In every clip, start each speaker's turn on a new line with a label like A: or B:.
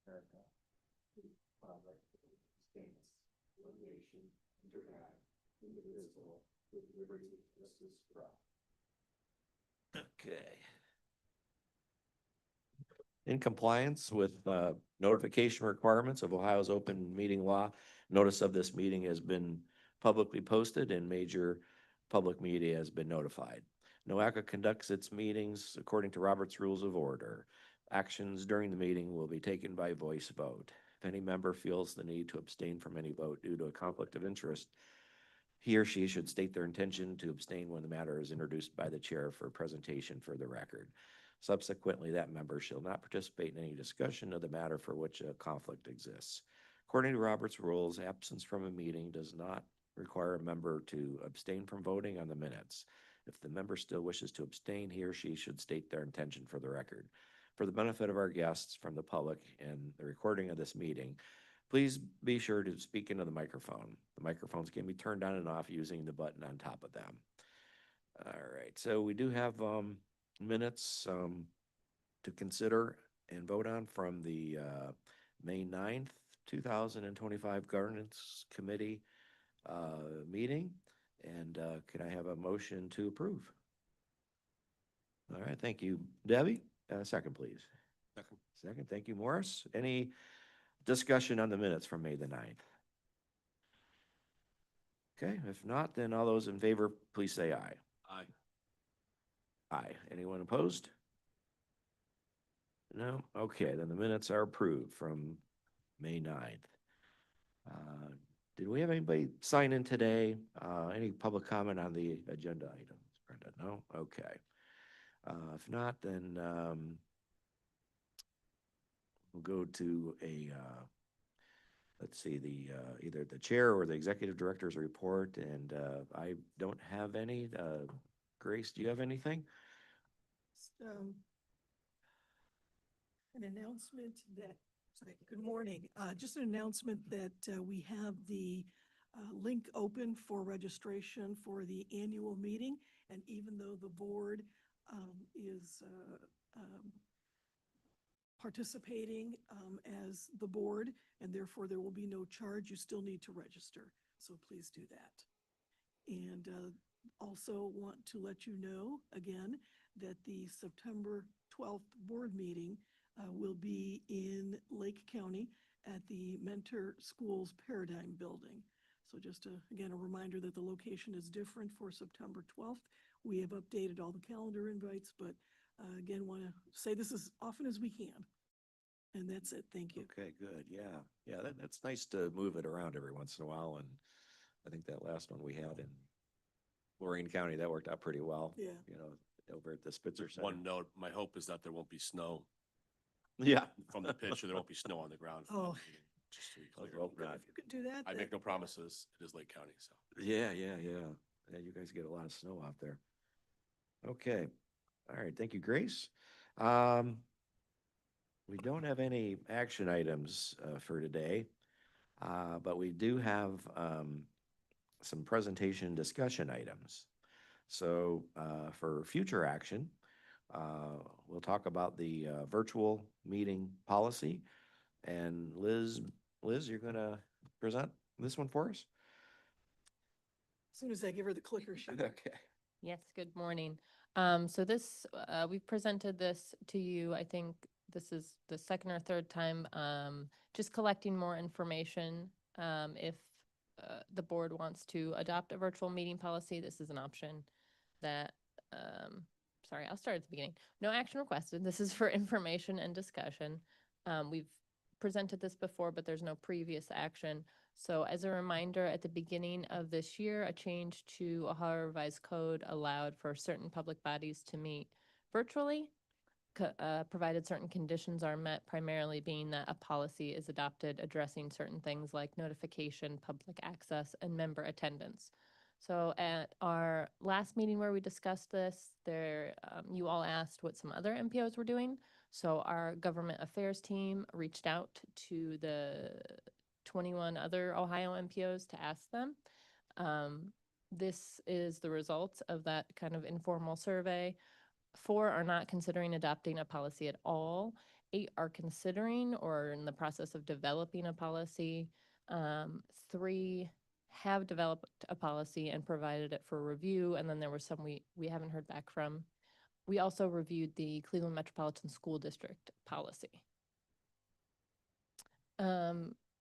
A: America to like stance, litigation, interact, indivisible, with liberty, justice for all. Okay. In compliance with notification requirements of Ohio's open meeting law, notice of this meeting has been publicly posted and major public media has been notified. NOACA conducts its meetings according to Robert's Rules of Order. Actions during the meeting will be taken by voice vote. If any member feels the need to abstain from any vote due to a conflict of interest, he or she should state their intention to abstain when the matter is introduced by the chair for presentation for the record. Subsequently, that member shall not participate in any discussion of the matter for which a conflict exists. According to Robert's rules, absence from a meeting does not require a member to abstain from voting on the minutes. If the member still wishes to abstain, he or she should state their intention for the record. For the benefit of our guests from the public and the recording of this meeting, please be sure to speak into the microphone. The microphones can be turned on and off using the button on top of them. All right, so we do have minutes to consider and vote on from the May 9th, 2025 Governance Committee meeting. And could I have a motion to approve? All right, thank you. Debbie, second, please. Second, thank you, Morris. Any discussion on the minutes from May the 9th? Okay, if not, then all those in favor, please say aye.
B: Aye.
A: Aye. Anyone opposed? No? Okay, then the minutes are approved from May 9th. Did we have anybody sign in today? Any public comment on the agenda items, Brenda? No? Okay. If not, then we'll go to a, let's see, the either the chair or the executive director's report, and I don't have any. Grace, do you have anything?
C: An announcement that, sorry, good morning. Just an announcement that we have the link open for registration for the annual meeting. And even though the board is participating as the board, and therefore there will be no charge, you still need to register. So please do that. And also want to let you know again that the September 12th board meeting will be in Lake County at the Mentor Schools Paradigm Building. So just again, a reminder that the location is different for September 12th. We have updated all the calendar invites, but again, want to say this as often as we can. And that's it. Thank you.
A: Okay, good. Yeah. Yeah, that's nice to move it around every once in a while. And I think that last one we had in Lorain County, that worked out pretty well.
C: Yeah.
A: You know, over at the Spitzer
B: There's
A: Center.
B: one note, my hope is that there won't be snow
A: Yeah.
B: from the pitch, or there won't be snow on the ground. for that
C: Oh.
B: meeting, just to be
A: Let's
B: clear.
A: hope not.
C: If you could do that.
B: I
C: then-
B: make no promises. It is Lake County, so.
A: Yeah. Yeah, you guys get a lot of snow out there. Okay. All right. Thank you, Grace. We don't have any action items for today, but we do have some presentation discussion items. So for future action, we'll talk about the virtual meeting policy. And Liz, you're going to present this one for us?
C: As soon as I give her the clicker, she.
A: Okay.
D: Yes, good morning. So this, we've presented this to you. I think this is the second or third time, just collecting more information. If the board wants to adopt a virtual meeting policy, this is an option that, sorry, I'll start at the beginning. No action requested. This is for information and discussion. We've presented this before, but there's no previous action. So as a reminder, at the beginning of this year, a change to Ohio Revised Code allowed for certain public bodies to meet virtually, provided certain conditions are met, primarily being that a policy is adopted addressing certain things like notification, public access, and member attendance. So at our last meeting where we discussed this, you all asked what some other MPOs were doing. So our government affairs team reached out to the 21 other Ohio MPOs to ask them. This is the results of that kind of informal survey. 4 are not considering adopting a policy at all, 8 are considering or in the process of developing a policy. 3 have developed a policy and provided it for review, and then there were some we haven't heard back from. We also reviewed the Cleveland Metropolitan School District policy.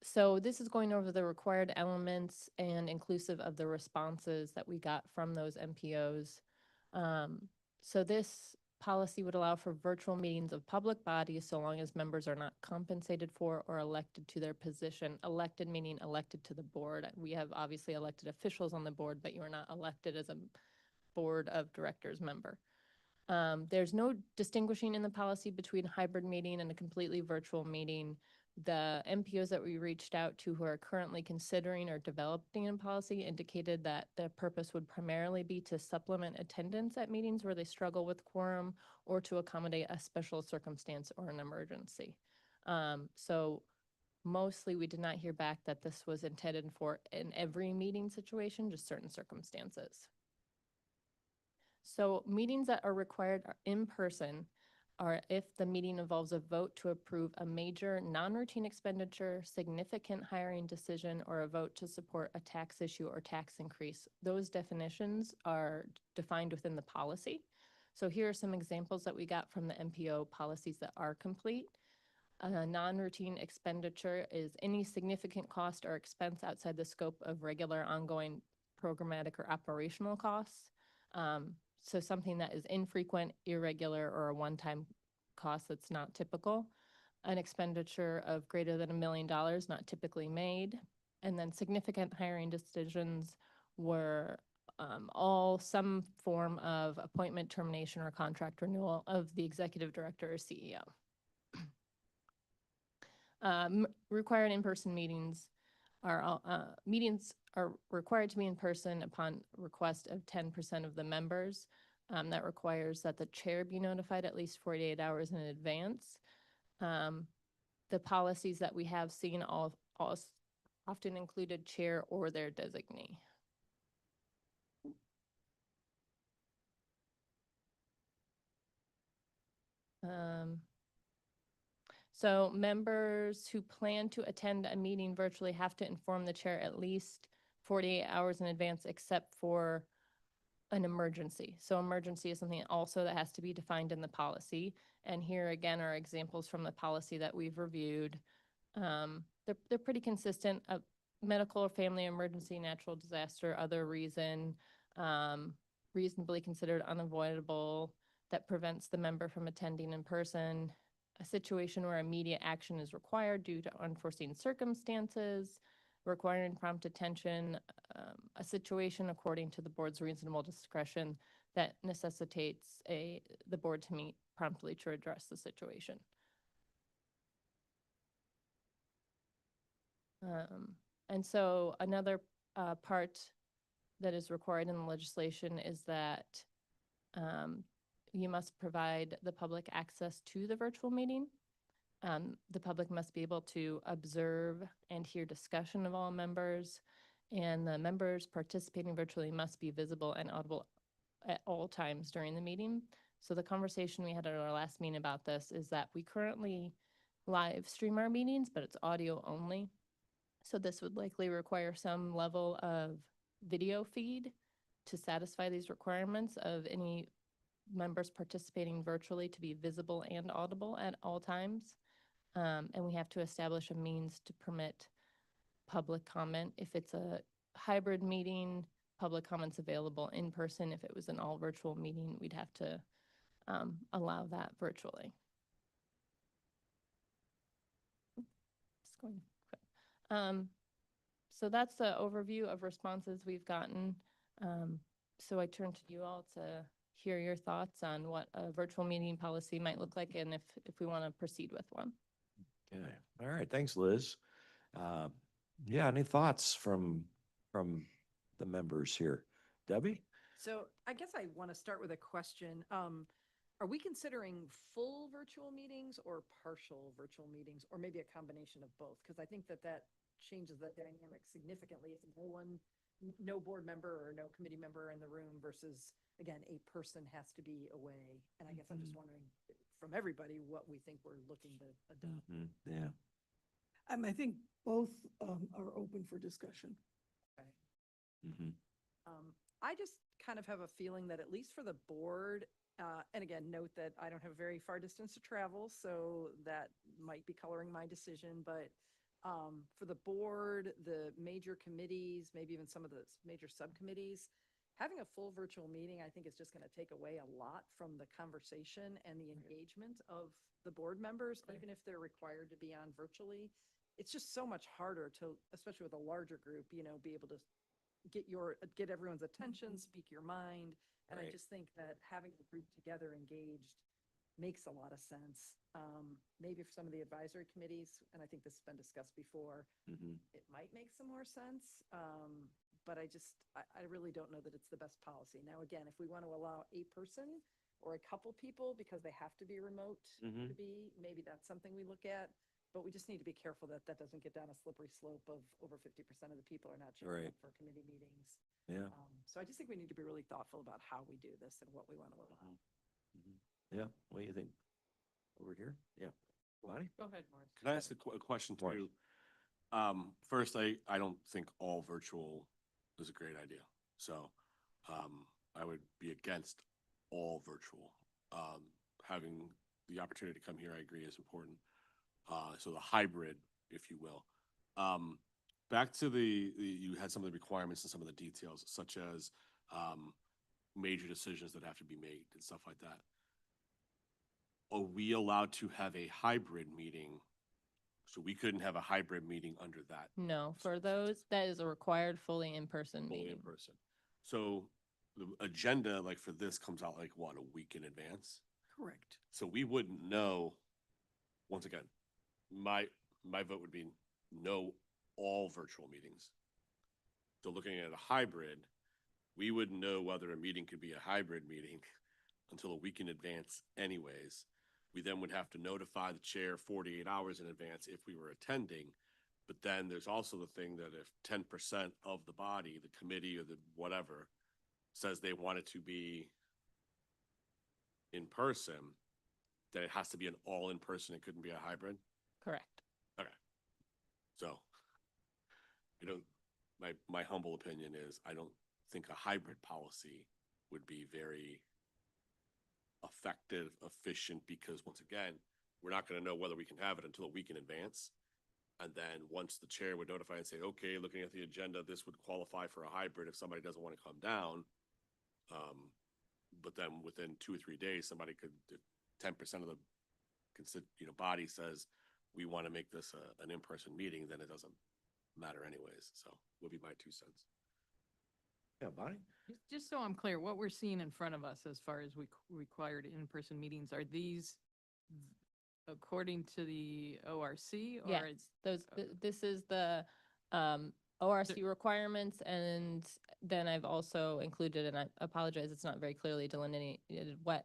D: So this is going over the required elements and inclusive of the responses that we got from those MPOs. So this policy would allow for virtual meetings of public bodies so long as members are not compensated for or elected to their position. Elected meaning elected to the board. We have obviously elected officials on the board, but you are not elected as a board of directors member. There's no distinguishing in the policy between hybrid meeting and a completely virtual meeting. The MPOs that we reached out to who are currently considering or developing a policy indicated that the purpose would primarily be to supplement attendance at meetings where they struggle with quorum or to accommodate a special circumstance or an emergency. So mostly we did not hear back that this was intended for in every meeting situation, just certain circumstances. So meetings that are required in person are if the meeting involves a vote to approve a major non-routine expenditure, significant hiring decision, or a vote to support a tax issue or tax increase. Those definitions are defined within the policy. So here are some examples that we got from the MPO policies that are complete. A non-routine expenditure is any significant cost or expense outside the scope of regular ongoing programmatic or operational costs. So something that is infrequent, irregular, or a one-time cost that's not typical. An expenditure of greater than $1 million, not typically made. And then significant hiring decisions were all some form of appointment, termination, or contract renewal of the executive director or CEO. Required in-person meetings are required to be in person upon request of 10% of the members. That requires that the chair be notified at least 48 hours in advance. The policies that we have seen all often included chair or their designee. So members who plan to attend a meeting virtually have to inform the chair at least 48 hours in advance, except for an emergency. So emergency is something also that has to be defined in the policy. And here again are examples from the policy that we've reviewed. They're pretty consistent. A medical or family emergency, natural disaster, other reason, reasonably considered unavoidable, that prevents the member from attending in person. A situation where immediate action is required due to unforeseen circumstances, requiring prompt attention, a situation according to the board's reasonable discretion that necessitates the board to meet promptly to address the situation. And so another part that is required in the legislation is that you must provide the public access to the virtual meeting. The public must be able to observe and hear discussion of all members, and the members participating virtually must be visible and audible at all times during the meeting. So the conversation we had at our last meeting about this is that we currently live stream our meetings, but it's audio only. So this would likely require some level of video feed to satisfy these requirements of any members participating virtually to be visible and audible at all times. And we have to establish a means to permit public comment. If it's a hybrid meeting, public comments available in person. If it was an all virtual meeting, we'd have to allow that virtually. Just going quick. So that's the overview of responses we've gotten. So I turn to you all to hear your thoughts on what a virtual meeting policy might look like and if we want to proceed with one.
A: Okay, all right, thanks, Liz. Yeah, any thoughts from the members here? Debbie?
E: So I guess I want to start with a question. Are we considering full virtual meetings or partial virtual meetings, or maybe a combination of both? Because I think that changes the dynamic significantly if no board member or no committee member in the room versus again, a person has to be away. And I guess I'm just wondering from everybody what we think we're looking to adopt.
A: Yeah.
C: I think both are open for discussion.
E: Okay.
A: Mhm.
E: I just kind of have a feeling that at least for the board, and again, note that I don't have a very far distance to travel, so that might be coloring my decision, but for the board, the major committees, maybe even some of the major subcommittees, having a full virtual meeting, I think is just going to take away a lot from the conversation and the engagement of the board members, even if they're required to be on virtually. It's just so much harder to, especially with a larger group, be able to get everyone's attention, speak your mind. And I
A: Right.
E: just think that having the group together engaged makes a lot of sense. Maybe for some of the advisory committees, and I think this has been discussed before,
A: Mhm.
E: it might make some more sense. But I really don't know that it's the best policy. Now, again, if we want to allow a person or a couple people because they have to be remote
A: Mhm.
E: to be, maybe that's something we look at. But we just need to be careful that that doesn't get down a slippery slope of over 50% of the people are not showing
A: Right.
E: up for committee meetings.
A: Yeah.
E: So I just think we need to be really thoughtful about how we do this and what we want to allow.
A: Mhm. Yeah. What do you think? Over here? Yeah. Lonnie?
E: Go ahead, Morris.
B: Can I ask a question to
A: Morris.
B: you? First, I don't think all virtual is a great idea. So, I would be against all virtual. Having the opportunity to come here, I agree, is important. So the hybrid, if you will. Back to you had some of the requirements and some of the details, such as, major decisions that have to be made and stuff like that. Are we allowed to have a hybrid meeting? So we couldn't have a hybrid meeting under that
D: No, for those, that is a required fully in-person
B: fully in
D: meeting.
B: person. So the agenda, like for this, comes out like what, a week in advance?
C: Correct.
B: So we wouldn't know, once again, my vote would be no all virtual meetings. So looking at a hybrid, we wouldn't know whether a meeting could be a hybrid meeting until a week in advance anyways. We then would have to notify the chair 48 hours in advance if we were attending. But then there's also the thing that if 10% of the body, the committee or the whatever, says they want it to be in person, then it has to be an all in person. It couldn't be a hybrid.
D: Correct.
B: Okay. So, my humble opinion is I don't think a hybrid policy would be very effective, efficient, because once again, we're not going to know whether we can have it until a week in advance. And then once the chair would notify and say, okay, looking at the agenda, this would qualify for a hybrid if somebody doesn't want to come down. But then within 2 or 3 days, somebody could, if 10% of the body says we want to make this an in-person meeting, then it doesn't matter anyways. So would be my 2 cents.
A: Yeah, Bonnie?
F: Just so I'm clear, what we're seeing in front of us as far as required in-person meetings, are these according to the ORC or
D: Yes,
F: it's?
D: this is the ORC requirements, and then I've also included, and I apologize, it's not very clearly delineated what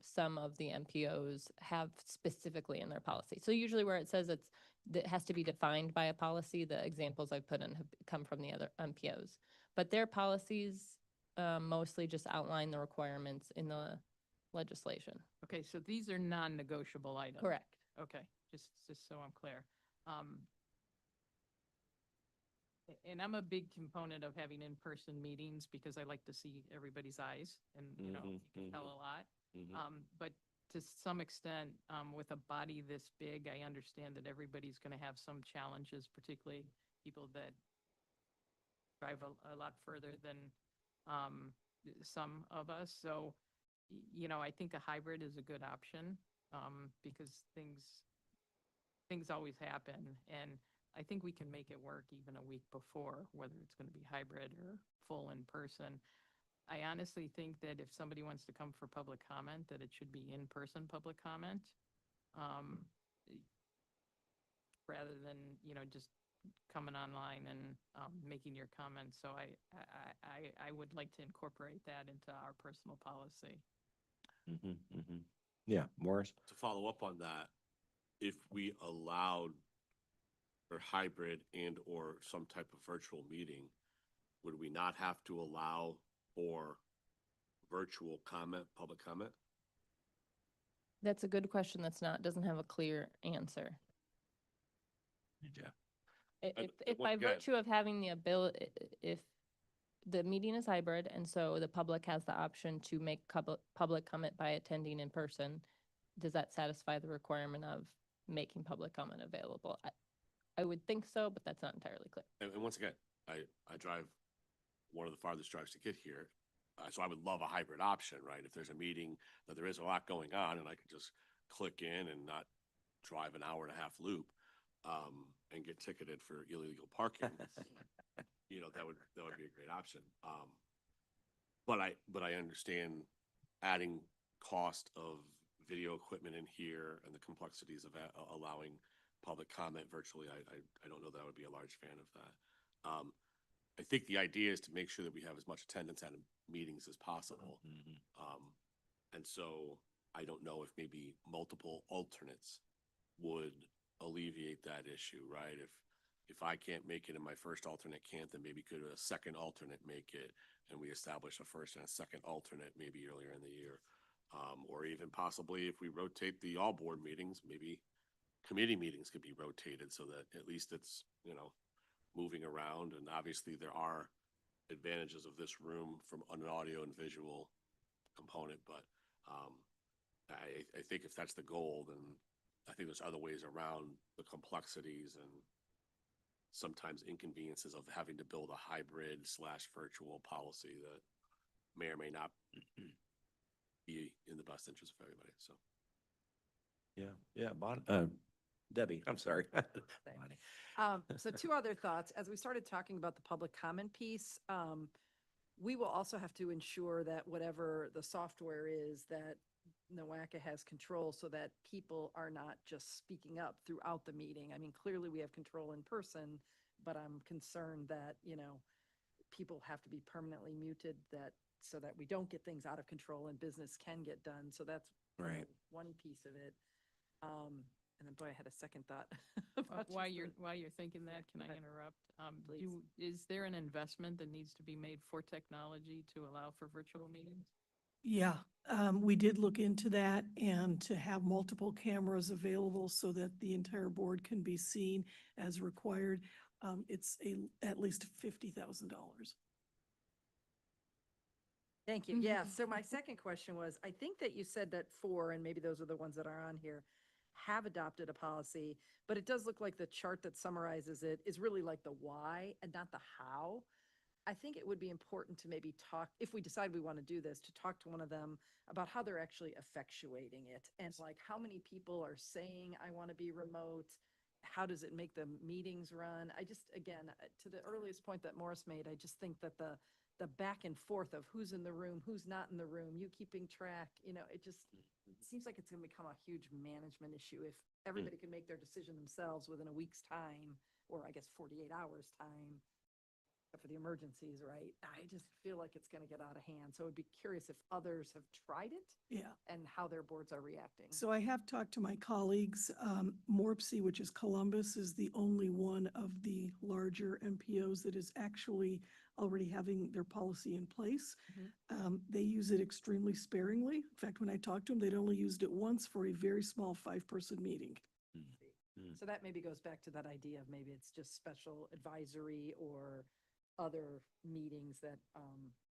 D: some of the MPOs have specifically in their policy. So usually where it says that has to be defined by a policy, the examples I've put in have come from the other MPOs. But their policies mostly just outline the requirements in the legislation.
F: Okay, so these are non-negotiable items?
D: Correct.
F: Okay, just so I'm clear. And I'm a big component of having in-person meetings because I like to see everybody's eyes and, you can tell a lot. But to some extent, with a body this big, I understand that everybody's going to have some challenges, particularly people that drive a lot further than some of us. So, I think a hybrid is a good option because things always happen. And I think we can make it work even a week before, whether it's going to be hybrid or full in person. I honestly think that if somebody wants to come for public comment, that it should be in-person public comment. Rather than, just coming online and making your comments. So I would like to incorporate that into our personal policy.
A: Yeah, Morris?
B: To follow up on that, if we allowed or hybrid and or some type of virtual meeting, would we not have to allow for virtual comment, public comment?
D: That's a good question doesn't have a clear answer.
A: Yeah.
D: If
B: once
D: by
B: again-
D: virtue of having the ability, if the meeting is hybrid and so the public has the option to make public comment by attending in person, does that satisfy the requirement of making public comment available? I would think so, but that's not entirely clear.
B: And once again, I drive one of the farthest drives to get here. So I would love a hybrid option, right? If there's a meeting that there is a lot going on and I could just click in and not drive an hour and a half loop, and get ticketed for illegal parking, you know, that would be a great option. But I understand adding cost of video equipment in here and the complexities of allowing public comment virtually. I don't know that I would be a large fan of that. I think the idea is to make sure that we have as much attendance at meetings as possible.
A: Mhm.
B: And so I don't know if maybe multiple alternates would alleviate that issue, right? If I can't make it and my first alternate can't, then maybe could a second alternate make it and we establish a first and a second alternate maybe earlier in the year. Or even possibly if we rotate the all board meetings, maybe committee meetings could be rotated so that at least it's, you know, moving around. And obviously there are advantages of this room from an audio and visual component, but I think if that's the goal, then I think there's other ways around the complexities and sometimes inconveniences of having to build a hybrid / virtual policy that may or may not be in the best interest of everybody. So.
A: Yeah. Debbie, I'm sorry. Bonnie.
E: So two other thoughts. As we started talking about the public comment piece, we will also have to ensure that whatever the software is, that NOACA has control so that people are not just speaking up throughout the meeting. I mean, clearly we have control in person, but I'm concerned that, you know, people have to be permanently muted so that we don't get things out of control and business can get done. So that's
A: Right.
E: one piece of it. And then boy, I had a second thought. about
F: While
E: just
F: you're,
E: the-
F: while you're thinking that, can I
E: Okay.
F: interrupt?
E: Please.
F: Is there an investment that needs to be made for technology to allow for virtual meetings?
C: Yeah, we did look into that and to have multiple cameras available so that the entire board can be seen as required. It's at least $50,000.
E: Thank you. Yeah. So my second question was, I think that you said that four, and maybe those are the ones that are on here, have adopted a policy, but it does look like the chart that summarizes it is really like the why and not the how. I think it would be important to maybe talk, if we decide we want to do this, to talk to one of them about how they're actually effectuating it. And like, how many people are saying, I want to be remote? How does it make the meetings run? I just, again, to the earliest point that Morris made, I just think that the back and forth of who's in the room, who's not in the room, you keeping track, you know, it seems like it's going to become a huge management issue if everybody can make their decision themselves within a week's time, or I guess 48 hours time, for the emergencies, right? I just feel like it's going to get out of hand. So I'd be curious if others have tried it
C: Yeah.
E: and how their boards are reacting.
C: So I have talked to my colleagues. Morpsey, which is Columbus, is the only one of the larger MPOs that is actually already having their policy in place. They use it extremely sparingly. In fact, when I talked to them, they'd only used it once for a very small 5-person meeting.
E: So that maybe goes back to that idea of maybe it's just special advisory or other meetings that,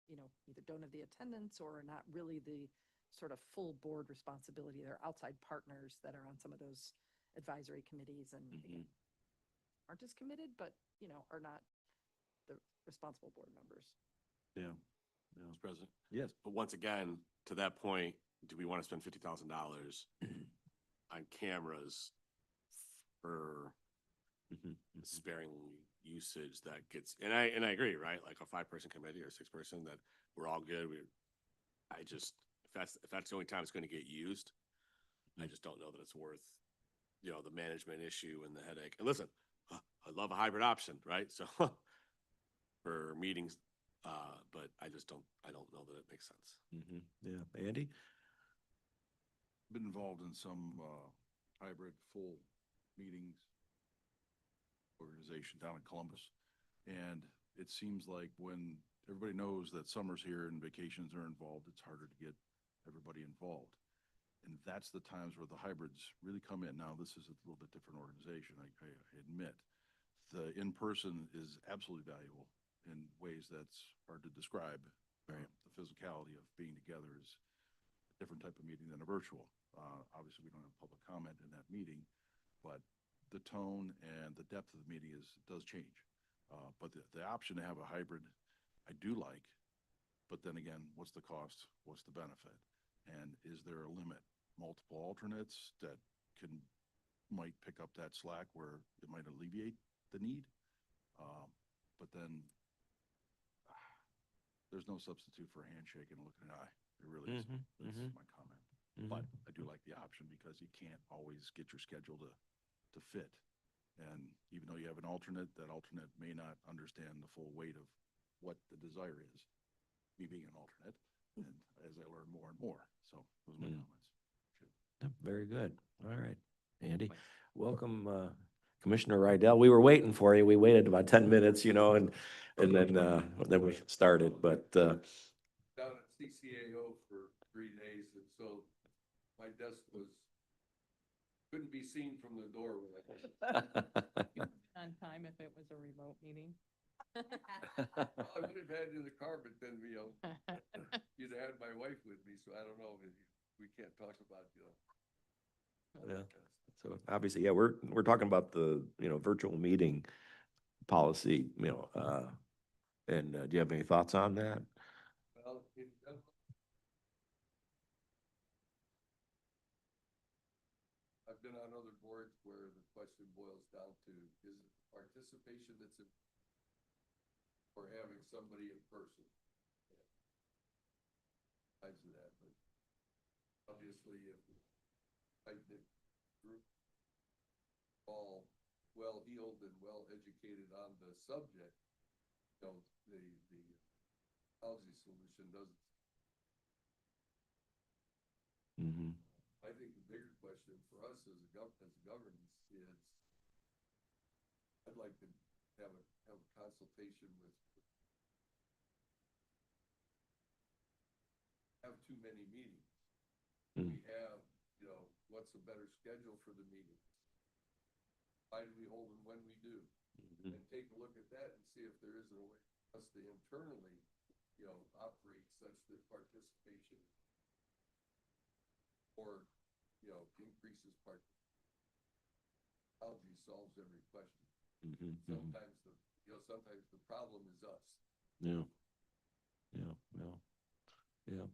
E: you know, either don't have the attendance or are not really the sort of full board responsibility. They're outside partners that are on some of those advisory committees and again, aren't as committed, but, you know, are not the responsible board members.
A: Yeah.
B: Mr. President.
A: Yes.
B: But once again, to that point, do we want to spend $50,000 on cameras for sparing usage that gets, and I agree, right? Like a 5-person committee or 6-person that we're all good. If that's the only time it's going to get used, I just don't know that it's worth, you know, the management issue and the headache. And listen, I love a hybrid option, right? So for meetings, but I don't know that it makes sense.
A: Yeah. Andy?
G: Been involved in some hybrid full meetings organization down in Columbus. And it seems like when everybody knows that summer's here and vacations are involved. It's harder to get everybody involved. And that's the times where the hybrids really come in. Now, this is a little bit different organization, I admit. The in-person is absolutely valuable in ways that's hard to describe.
A: Right.
G: The physicality of being together is a different type of meeting than a virtual. Obviously, we don't have public comment in that meeting, but the tone and the depth of the meeting does change. But the option to have a hybrid, I do like, but then again, what's the cost? What's the benefit? And is there a limit? Multiple alternates that might pick up that slack where it might alleviate the need. But then there's no substitute for a handshake and a look in the eye. It really isn't. That's my comment. But I do like the option because you can't always get your schedule to fit. And even though you have an alternate, that alternate may not understand the full weight of what the desire is, me being an alternate, and as I learn more and more. So those are my comments.
A: Very good. All right, Andy. Welcome, Commissioner Rydell. We were waiting for you. We waited about 10 minutes, you know, and then we started, but,
H: down at CCAO for 3 days, and so my desk couldn't be seen from the door when I.
F: On time if it was a remote meeting.
H: I would have had it in the car, but then, you'd have had my wife with me, so I don't know, we can't talk about, all that
A: Yeah.
H: kind of stuff.
A: So obviously, yeah, we're talking about the, virtual meeting policy, and do you have any thoughts on that?
H: Well, I've been on other boards where the question boils down to, is it participation that's or having somebody in person? Sides of that, but obviously if tight-knit group all well-heeled and well-educated on the subject, the technology solution doesn't.
A: Mm-hmm.
H: I think the bigger question for us as governance is, I'd like to have a consultation with, have too many meetings.
A: Mm.
H: We have, what's a better schedule for the meetings? Why do we hold them when we do?
A: Mhm.
H: And take a look at that and see if there isn't a way for us to internally, operate such that participation or, increases technology solves every question.
A: Mhm. Mhm.
H: Sometimes the problem is us.
A: Yeah. Yeah.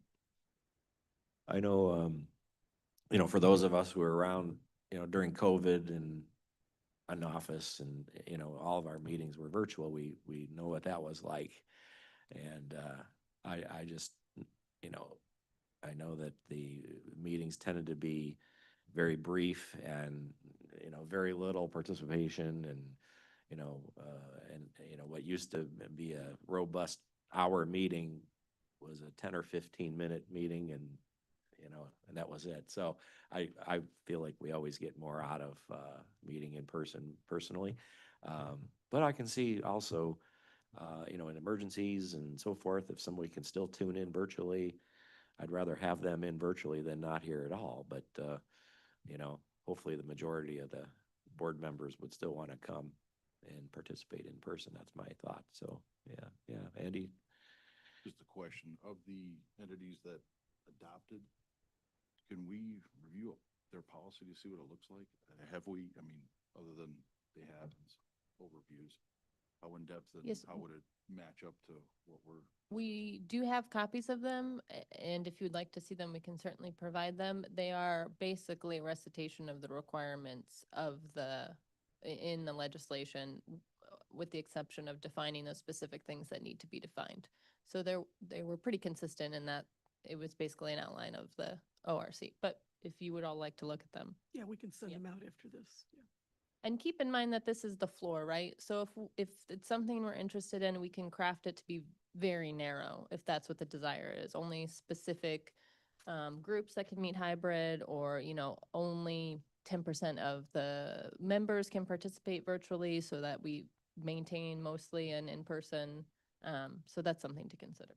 A: I know, for those of us who were around, during COVID and in office and, all of our meetings were virtual, we know what that was like. And, I just, I know that the meetings tended to be very brief and, very little participation and, what used to be a robust hour meeting was a 10 or 15-minute meeting and, and that was it. So I feel like we always get more out of, meeting in person personally. But I can see also, in emergencies and so forth, if somebody can still tune in virtually, I'd rather have them in virtually than not here at all. But, hopefully the majority of the board members would still want to come and participate in person. That's my thought. So, yeah. Andy?
G: Just a question of the entities that adopted, can we review their policy to see what it looks like? Have we, other than they have overviews, how in-depth and
D: Yes.
G: how would it match up to what we're?
D: We do have copies of them, and if you'd like to see them, we can certainly provide them. They are basically a recitation of the requirements of in the legislation, with the exception of defining those specific things that need to be defined. So they were pretty consistent in that it was basically an outline of the ORC. But if you would all like to look at them.
C: Yeah, we can send
D: Yep.
C: them out after this. Yeah.
D: And keep in mind that this is the floor, right? So if it's something we're interested in, we can craft it to be very narrow, if that's what the desire is. Only specific groups that can meet hybrid, or, only 10% of the members can participate virtually, so that we maintain mostly an in-person So that's something to consider.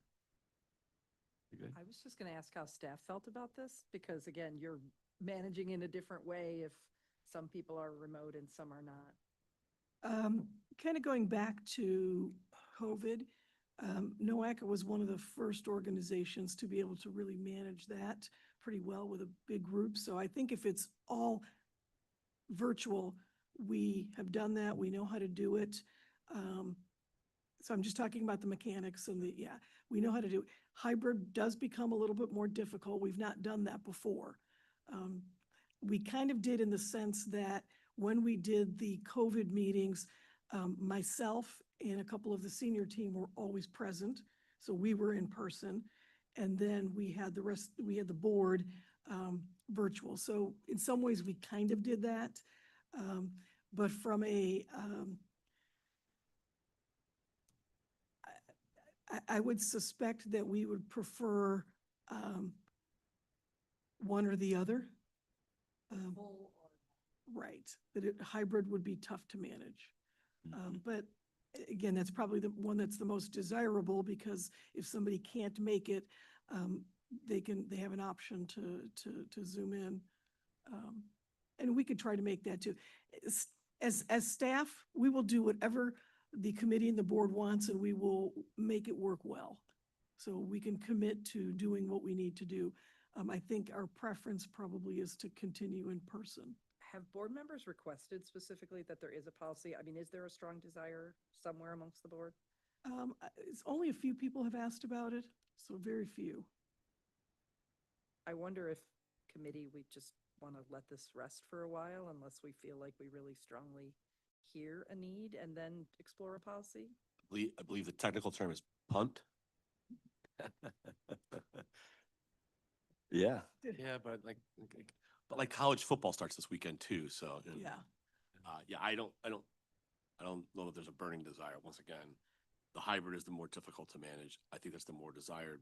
A: You good?
E: I was just going to ask how staff felt about this, because again, you're managing in a different way if some people are remote and some are not.
C: Kind of going back to COVID, NOACA was one of the first organizations to be able to really manage that pretty well with a big group. So I think if it's all virtual, we have done that. We know how to do it. So I'm just talking about the mechanics and yeah, we know how to do it. Hybrid does become a little bit more difficult. We've not done that before. We kind of did in the sense that when we did the COVID meetings, myself and a couple of the senior team were always present. So we were in person. And then we had the board virtual. So in some ways we kind of did that. But from I would suspect that we would prefer one or the other. Right, that hybrid would be tough to manage. But again, that's probably the one that's the most desirable, because if somebody can't make it, they have an option to Zoom in. And we could try to make that too. As staff, we will do whatever the committee and the board wants, and we will make it work well. So we can commit to doing what we need to do. I think our preference probably is to continue in person.
E: Have board members requested specifically that there is a policy? I mean, is there a strong desire somewhere amongst the board?
C: It's only a few people have asked about it, so very few.
E: I wonder if committee, we just want to let this rest for a while unless we feel like we really strongly hear a need and then explore a policy.
B: I believe the technical term is punt.
A: Yeah.
B: Yeah, but like college football starts this weekend too, so.
C: Yeah.
B: Yeah, I don't know that there's a burning desire. Once again, the hybrid is the more difficult to manage. I think that's the more desired,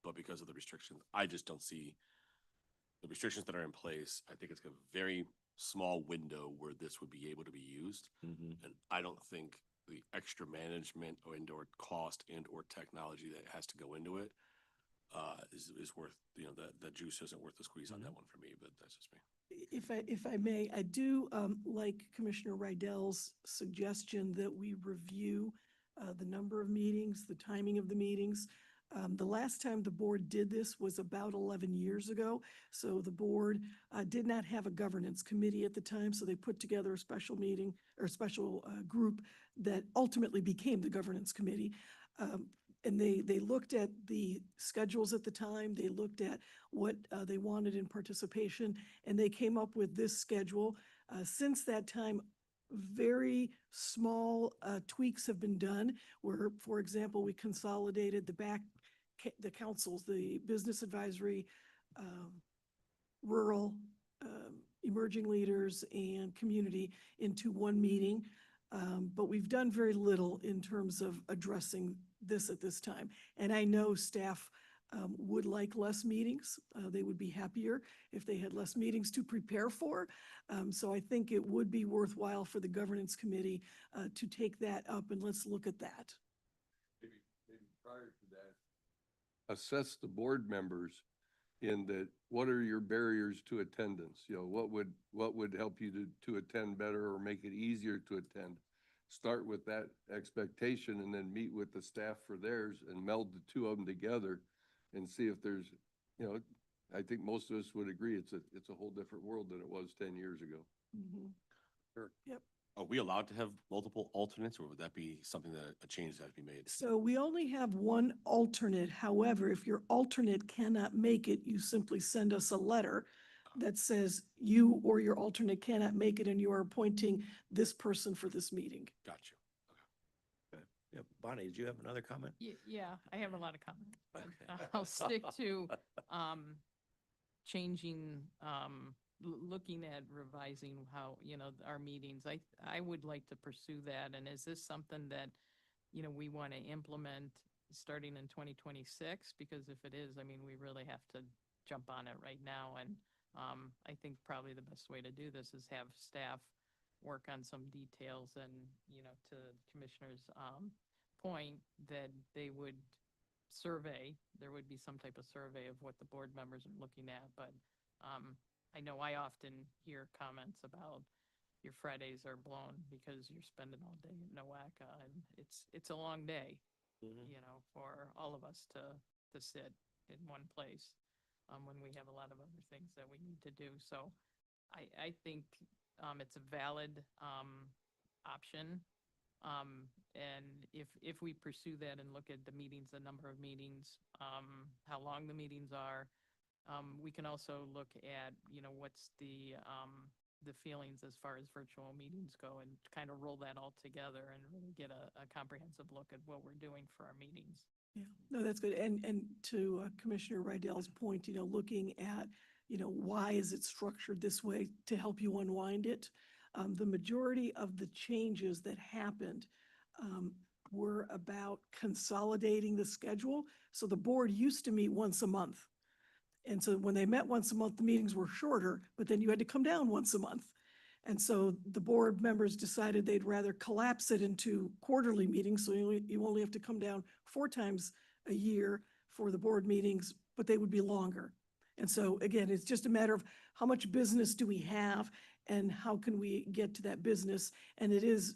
B: but because of the restrictions, I just don't see the restrictions that are in place. I think it's a very small window where this would be able to be used.
A: Mhm.
B: And I don't think the extra management or cost or technology that has to go into it is worth, the juice isn't worth the squeeze on that one for me, but that's just me.
C: If I may, I do like Commissioner Rydell's suggestion that we review the number of meetings, the timing of the meetings. The last time the board did this was about 11 years ago. So the board did not have a governance committee at the time, so they put together a special meeting or special group that ultimately became the governance committee. And they looked at the schedules at the time, they looked at what they wanted in participation, and they came up with this schedule. Since that time, very small tweaks have been done, where, for example, we consolidated the councils, the business advisory, rural, emerging leaders, and community into one meeting. But we've done very little in terms of addressing this at this time. And I know staff would like less meetings. They would be happier if they had less meetings to prepare for. So I think it would be worthwhile for the governance committee to take that up, and let's look at that.
H: Maybe prior to that, assess the board members in that, what are your barriers to attendance? What would help you to attend better or make it easier to attend? Start with that expectation and then meet with the staff for theirs and meld the two of them together and see if there's, I think most of us would agree it's a whole different world than it was 10 years ago.
C: Mhm.
B: Are we allowed to have multiple alternates, or would that be something that a change has to be made?
C: So we only have one alternate. However, if your alternate cannot make it, you simply send us a letter that says you or your alternate cannot make it and you are appointing this person for this meeting.
B: Got you.
A: Yep. Bonnie, did you have another comment?
F: Yeah, I have a lot of comments, but
A: Okay.
F: I'll stick to, changing, looking at revising how, our meetings. I would like to pursue that. And is this something that, we want to implement starting in 2026? Because if it is, I mean, we really have to jump on it right now. And I think probably the best way to do this is have staff work on some details and, to Commissioner's point, that they would survey, there would be some type of survey of what the board members are looking at, but I know I often hear comments about your Fridays are blown because you're spending all day in Nowaka, and it's a long day, you know, for all of us to sit in one place, when we have a lot of other things that we need to do. So I think, it's a valid, option. And if we pursue that and look at the meetings, the number of meetings, how long the meetings are, we can also look at, you know, what's the feelings as far as virtual meetings go, and kind of roll that all together and really get a comprehensive look at what we're doing for our meetings.
C: Yeah, no, that's good. And to Commissioner Rydell's point, you know, looking at, you know, why is it structured this way to help you unwind it? The majority of the changes that happened were about consolidating the schedule. So the board used to meet once a month. And so when they met once a month, the meetings were shorter, but then you had to come down once a month. And so the board members decided they'd rather collapse it into quarterly meetings. So you only have to come down 4 times a year for the board meetings, but they would be longer. And so again, it's just a matter of how much business do we have and how can we get to that business? And it is,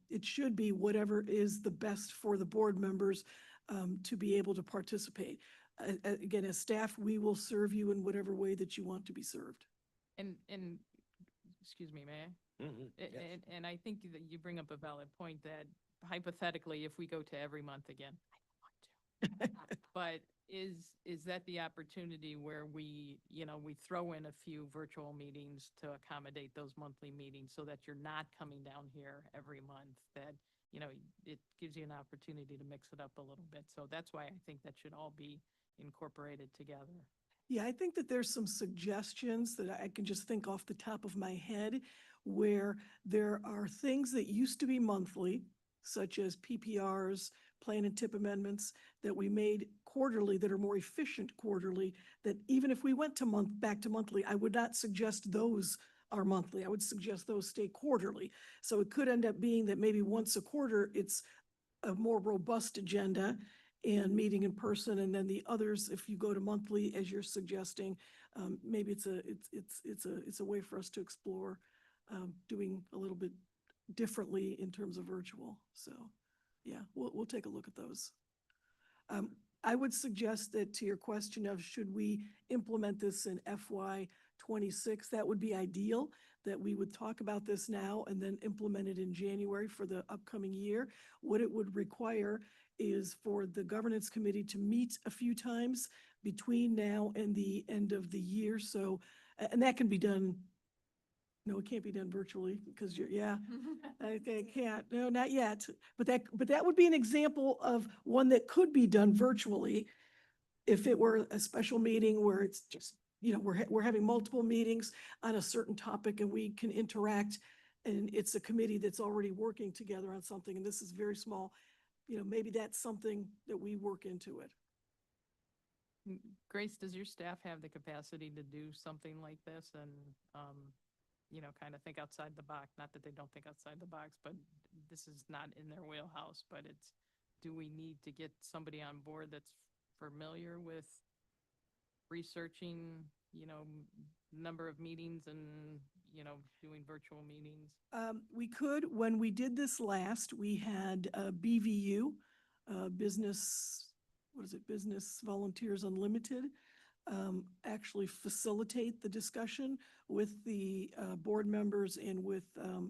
C: it should be whatever is the best for the board members to be able to participate. Again, as staff, we will serve you in whatever way that you want to be served.
F: And, excuse me, may I?
A: Yes.
F: And I think that you bring up a valid point that hypothetically, if we go to every month again, I don't want to. But is that the opportunity where we, you know, we throw in a few virtual meetings to accommodate those monthly meetings so that you're not coming down here every month, that, you know, it gives you an opportunity to mix it up a little bit. So that's why I think that should all be incorporated together.
C: Yeah, I think that there's some suggestions that I can just think off the top of my head where there are things that used to be monthly, such as PPRs, plan and tip amendments, that we made quarterly, that are more efficient quarterly, that even if we went to back to monthly, I would not suggest those are monthly. I would suggest those stay quarterly. So it could end up being that maybe once a quarter, it's a more robust agenda and meeting in person, and then the others, if you go to monthly, as you're suggesting, maybe it's a way for us to explore doing a little bit differently in terms of virtual. So, yeah, we'll take a look at those. I would suggest that to your question of should we implement this in FY26, that would be ideal, that we would talk about this now and then implement it in January for the upcoming year. What it would require is for the governance committee to meet a few times between now and the end of the year. So, and that can be done. No, it can't be done virtually because I can't. No, not yet. But that would be an example of one that could be done virtually if it were a special meeting where it's just, you know, we're having multiple meetings on a certain topic and we can interact, and it's a committee that's already working together on something, and this is very small. You know, maybe that's something that we work into it.
F: Grace, does your staff have the capacity to do something like this and, you know, kind of think outside the box? Not that they don't think outside the box, but this is not in their wheelhouse, but it's, do we need to get somebody on board that's familiar with researching, you know, number of meetings and, you know, doing virtual meetings?
C: We could, when we did this last, we had BVU, Business Volunteers Unlimited, actually facilitate the discussion with the board members and with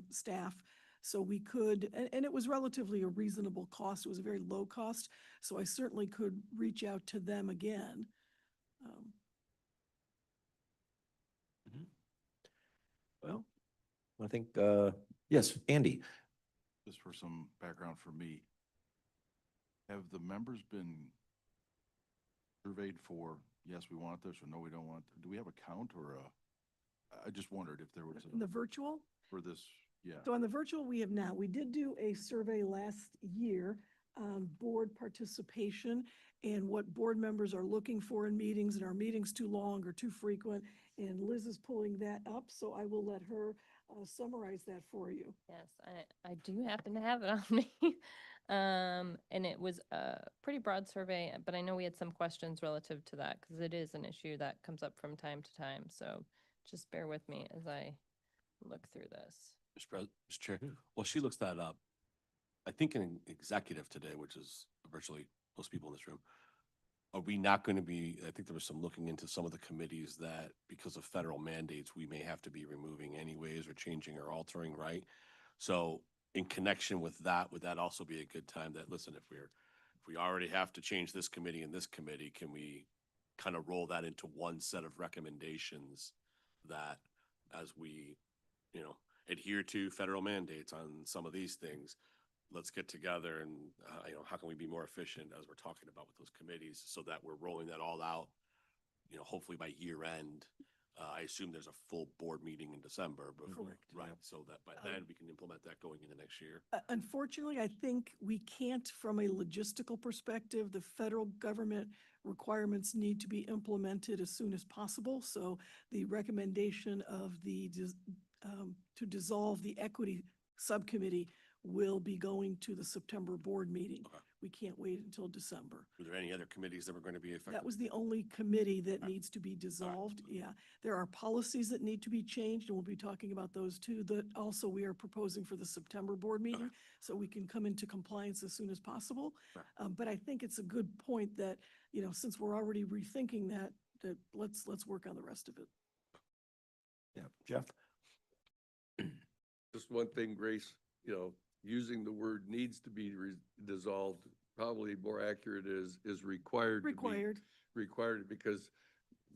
C: staff. So we could, and it was relatively a reasonable cost. It was a very low cost. So I certainly could reach out to them again.
A: Well, I think, yes, Andy.
G: Just for some background for me, have the members been surveyed for, yes, we want this, or no, we don't want, do we have a count or I just wondered if there was
C: In the virtual?
G: for this, yeah.
C: So on the virtual, we have not. We did do a survey last year on board participation and what board members are looking for in meetings, and are meetings too long or too frequent? And Liz is pulling that up, so I will let her summarize that for you.
D: Yes, I do happen to have it on me. And it was a pretty broad survey, but I know we had some questions relative to that because it is an issue that comes up from time to time. So just bear with me as I look through this.
B: Mr. Chair, well, she looks that up. I think in executive today, which is virtually most people in this room, are we not going to be, I think there was some looking into some of the committees that because of federal mandates, we may have to be removing anyways or changing or altering, right? So in connection with that, would that also be a good time that, listen, if we already have to change this committee and this committee, can we kind of roll that into one set of recommendations that as we, adhere to federal mandates on some of these things, let's get together and, how can we be more efficient as we're talking about with those committees so that we're rolling that all out, hopefully by year end. I assume there's a full board meeting in December before,
C: Correct.
B: right? So that by then we can implement that going into next year.
C: Unfortunately, I think we can't, from a logistical perspective, the federal government requirements need to be implemented as soon as possible. So the recommendation of to dissolve the equity subcommittee will be going to the September board meeting.
B: Okay.
C: We can't wait until December.
B: Were there any other committees that were going to be affected?
C: That was the only committee that
B: Alright.
C: needs to be dissolved. Yeah, there are policies that need to be changed, and we'll be talking about those too, that also we are proposing for the September board meeting, so we can come into compliance as soon as possible.
B: Right.
C: But I think it's a good point that, since we're already rethinking that let's work on the rest of it.
A: Yeah, Jeff?
H: Just one thing, Grace, using the word needs to be dissolved, probably more accurate is required. to be
C: Required.
H: Required, because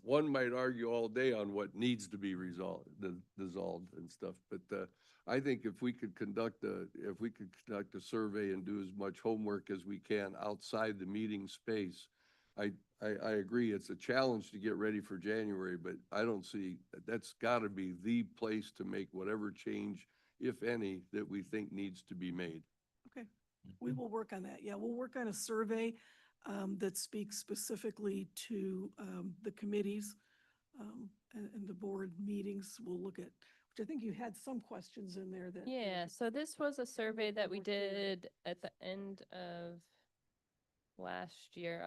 H: one might argue all day on what needs to be dissolved and stuff. But I think if we could conduct a survey and do as much homework as we can outside the meeting space, I agree, it's a challenge to get ready for January, but I don't see, that's gotta be the place to make whatever change, if any, that we think needs to be made.
C: Okay, we will work on that. Yeah, we'll work on a survey that speaks specifically to the committees and the board meetings. We'll look at, which I think you had some questions in there that.
D: Yeah, so this was a survey that we did at the end of last year,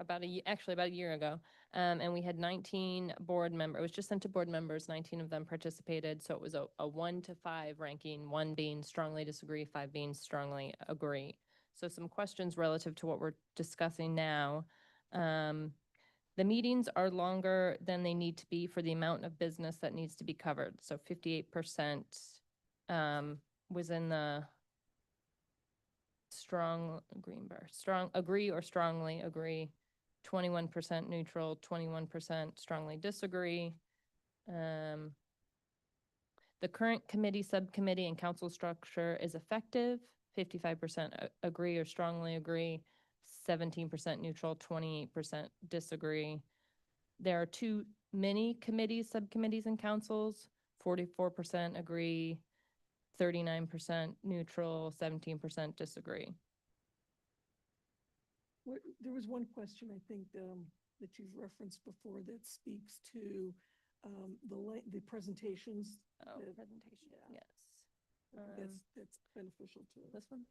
D: actually about a year ago. And we had 19 board members. It was just sent to board members. 19 of them participated. So it was a 1 to 5 ranking, 1 being strongly disagree, 5 being strongly agree. So some questions relative to what we're discussing now. The meetings are longer than they need to be for the amount of business that needs to be covered. So 58% was in the strong agree or strongly agree, 21% neutral, 21% strongly disagree. The current committee, subcommittee, and council structure is effective, 55% agree or strongly agree, 17% neutral, 28% disagree. There are too many committees, subcommittees, and councils, 44% agree, 39% neutral, 17% disagree.
C: There was one question, I think, that you've referenced before that speaks to the presentations.
D: Oh,
C: that-
D: presentation,
C: yeah.
D: yes.
C: That's beneficial to us.
D: This one,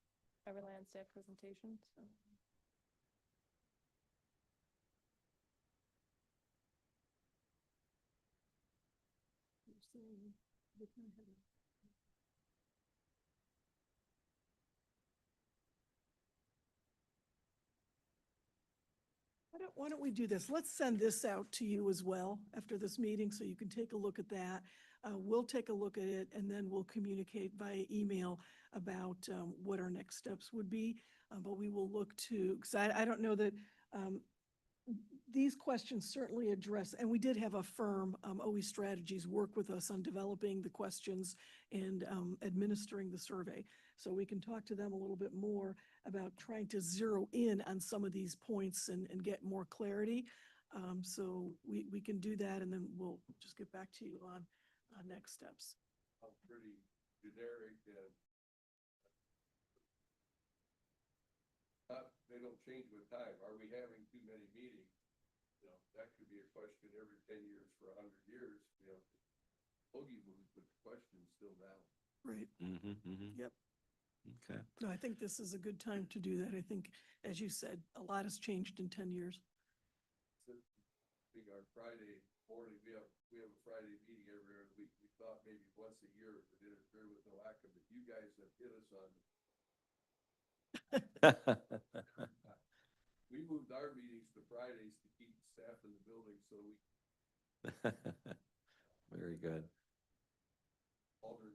D: Everland staff presentation, so.
C: So, we can have a- Why don't we do this? Let's send this out to you as well after this meeting so you can take a look at that. We'll take a look at it and then we'll communicate via email about what our next steps would be. But we will look to, because I don't know that these questions certainly address, and we did have a firm, OE Strategies, work with us on developing the questions and administering the survey. So we can talk to them a little bit more about trying to zero in on some of these points and get more clarity. So we can do that and then we'll just get back to you on next steps.
H: Pretty generic and they don't change with time. Are we having too many meetings? That could be a question every 10 years for 100 years. Boogie moves, but the question's still valid.
C: Right.
A: Mm-hmm, mm-hmm.
C: Yep.
A: Okay.
C: No, I think this is a good time to do that. I think, as you said, a lot has changed in 10 years.
H: Being our Friday morning, we have a Friday meeting every other week. We thought maybe once a year it would interfere with NOACA, but you guys have hit us on. We moved our meetings to Fridays to keep staff in the building so we
A: Very good.
H: altered.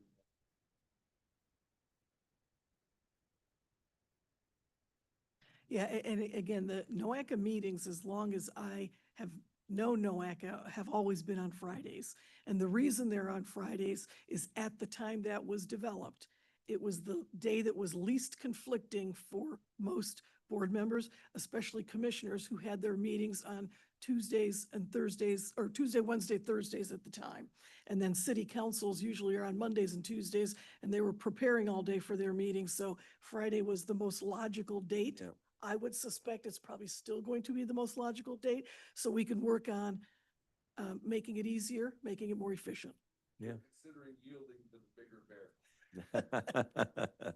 C: Yeah, and again, the NOACA meetings, as long as I have known NOACA, have always been on Fridays. And the reason they're on Fridays is at the time that was developed, it was the day that was least conflicting for most board members, especially commissioners who had their meetings on Tuesdays and Thursdays, or Tuesday, Wednesday, Thursdays at the time. And then city councils usually are on Mondays and Tuesdays, and they were preparing all day for their meetings. So Friday was the most logical date.
A: Yep.
C: I would suspect it's probably still going to be the most logical date, so we can work on making it easier, making it more efficient.
A: Yeah.
H: Considering yielding to the bigger bear.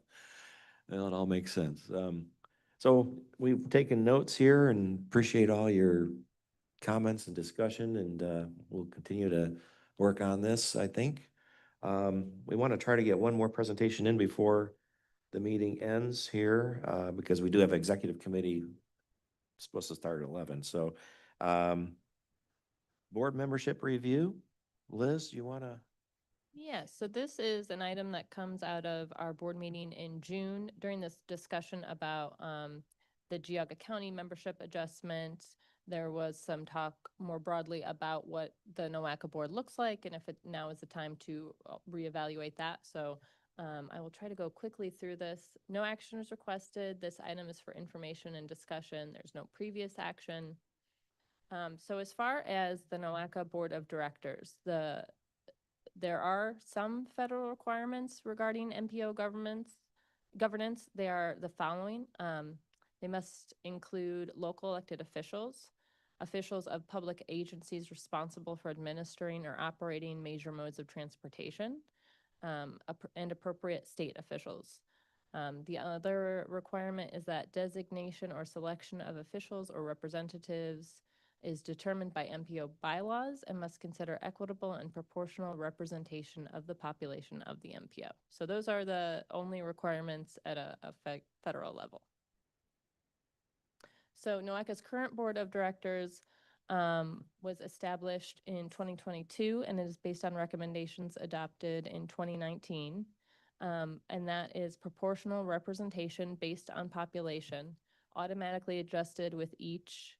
A: Well, it all makes sense. So we've taken notes here and appreciate all your comments and discussion, and we'll continue to work on this, I think. We want to try to get one more presentation in before the meeting ends here, because we do have executive committee supposed to start at 11. So, board membership review. Liz, you want to?
D: Yes, so this is an item that comes out of our board meeting in June during this discussion about the Geauga County membership adjustment. There was some talk more broadly about what the NOACA board looks like and if it now is the time to reevaluate that. So I will try to go quickly through this. No action is requested. This item is for information and discussion. There's no previous action. So as far as the NOACA Board of Directors, there are some federal requirements regarding MPO governance. They are the following. They must include local elected officials, officials of public agencies responsible for administering or operating major modes of transportation, and appropriate state officials. The other requirement is that designation or selection of officials or representatives is determined by MPO bylaws and must consider equitable and proportional representation of the population of the MPO. So those are the only requirements at a federal level. So NOACA's current board of directors was established in 2022 and is based on recommendations adopted in 2019. And that is proportional representation based on population, automatically adjusted with each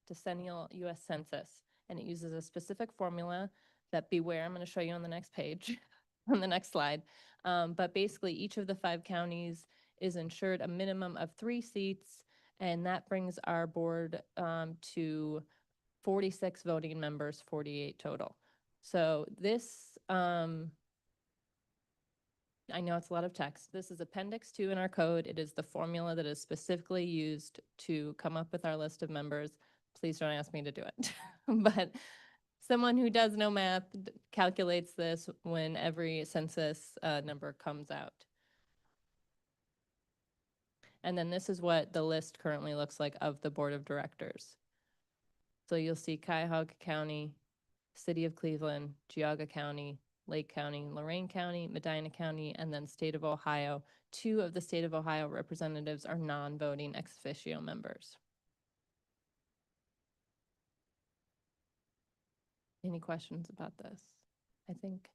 D: decennial U.S. Census, and it uses a specific formula that, beware, I'm going to show you on the next page, on the next slide. But basically, each of the 5 counties is insured a minimum of 3 seats, and that brings our board to 46 voting members, 48 total. So this, I know it's a lot of text. This is Appendix 2 in our code. It is the formula that is specifically used to come up with our list of members. Please don't ask me to do it. But someone who does know math calculates this when every census number comes out. And then this is what the list currently looks like of the board of directors. So you'll see Cuyahoga County, City of Cleveland, Geauga County, Lake County, Lorain County, Medina County, and then State of Ohio. 2 of the State of Ohio representatives are non-voting ex officio members. Any questions about this? I think.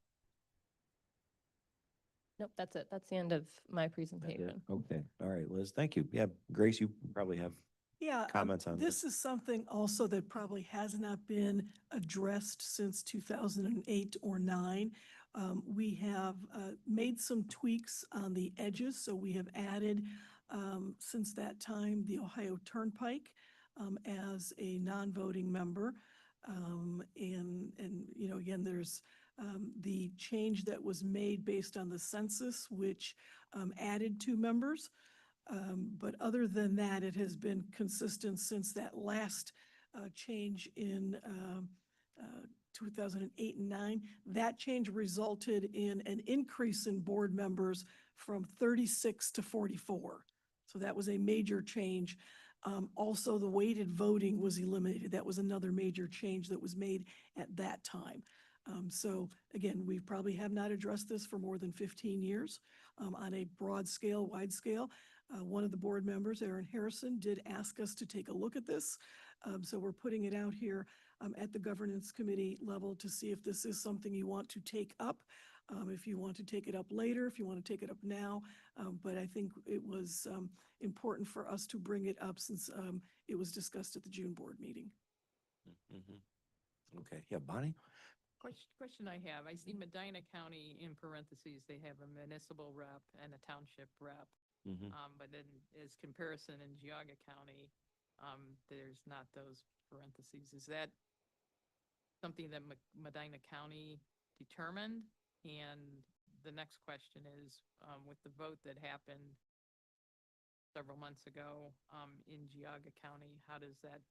D: Nope, that's it. That's the end of my presentation.
A: Okay, all right, Liz, thank you. Yeah, Grace, you probably have
C: Yeah.
A: comments on
C: This is something also that probably has not been addressed since 2008 or 9. We have made some tweaks on the edges, so we have added, since that time, the Ohio Turnpike as a non-voting member. And, you know, again, there's the change that was made based on the census, which added 2 members. But other than that, it has been consistent since that last change in 2008 and 9. That change resulted in an increase in board members from 36 to 44. So that was a major change. Also, the weighted voting was eliminated. That was another major change that was made at that time. So again, we probably have not addressed this for more than 15 years on a broad scale, wide scale. One of the board members, Aaron Harrison, did ask us to take a look at this. So we're putting it out here at the governance committee level to see if this is something you want to take up. If you want to take it up later, if you want to take it up now. But I think it was important for us to bring it up since it was discussed at the June board meeting.
A: Mhm. Okay, yeah, Bonnie?
F: Question I have, I see Medina County in parentheses, they have a municipal rep and a township rep.
A: Mhm.
F: But then as comparison in Geauga County, there's not those parentheses. Is that something that Medina County determined? And the next question is, with the vote that happened several months ago, in Geauga County, how does that,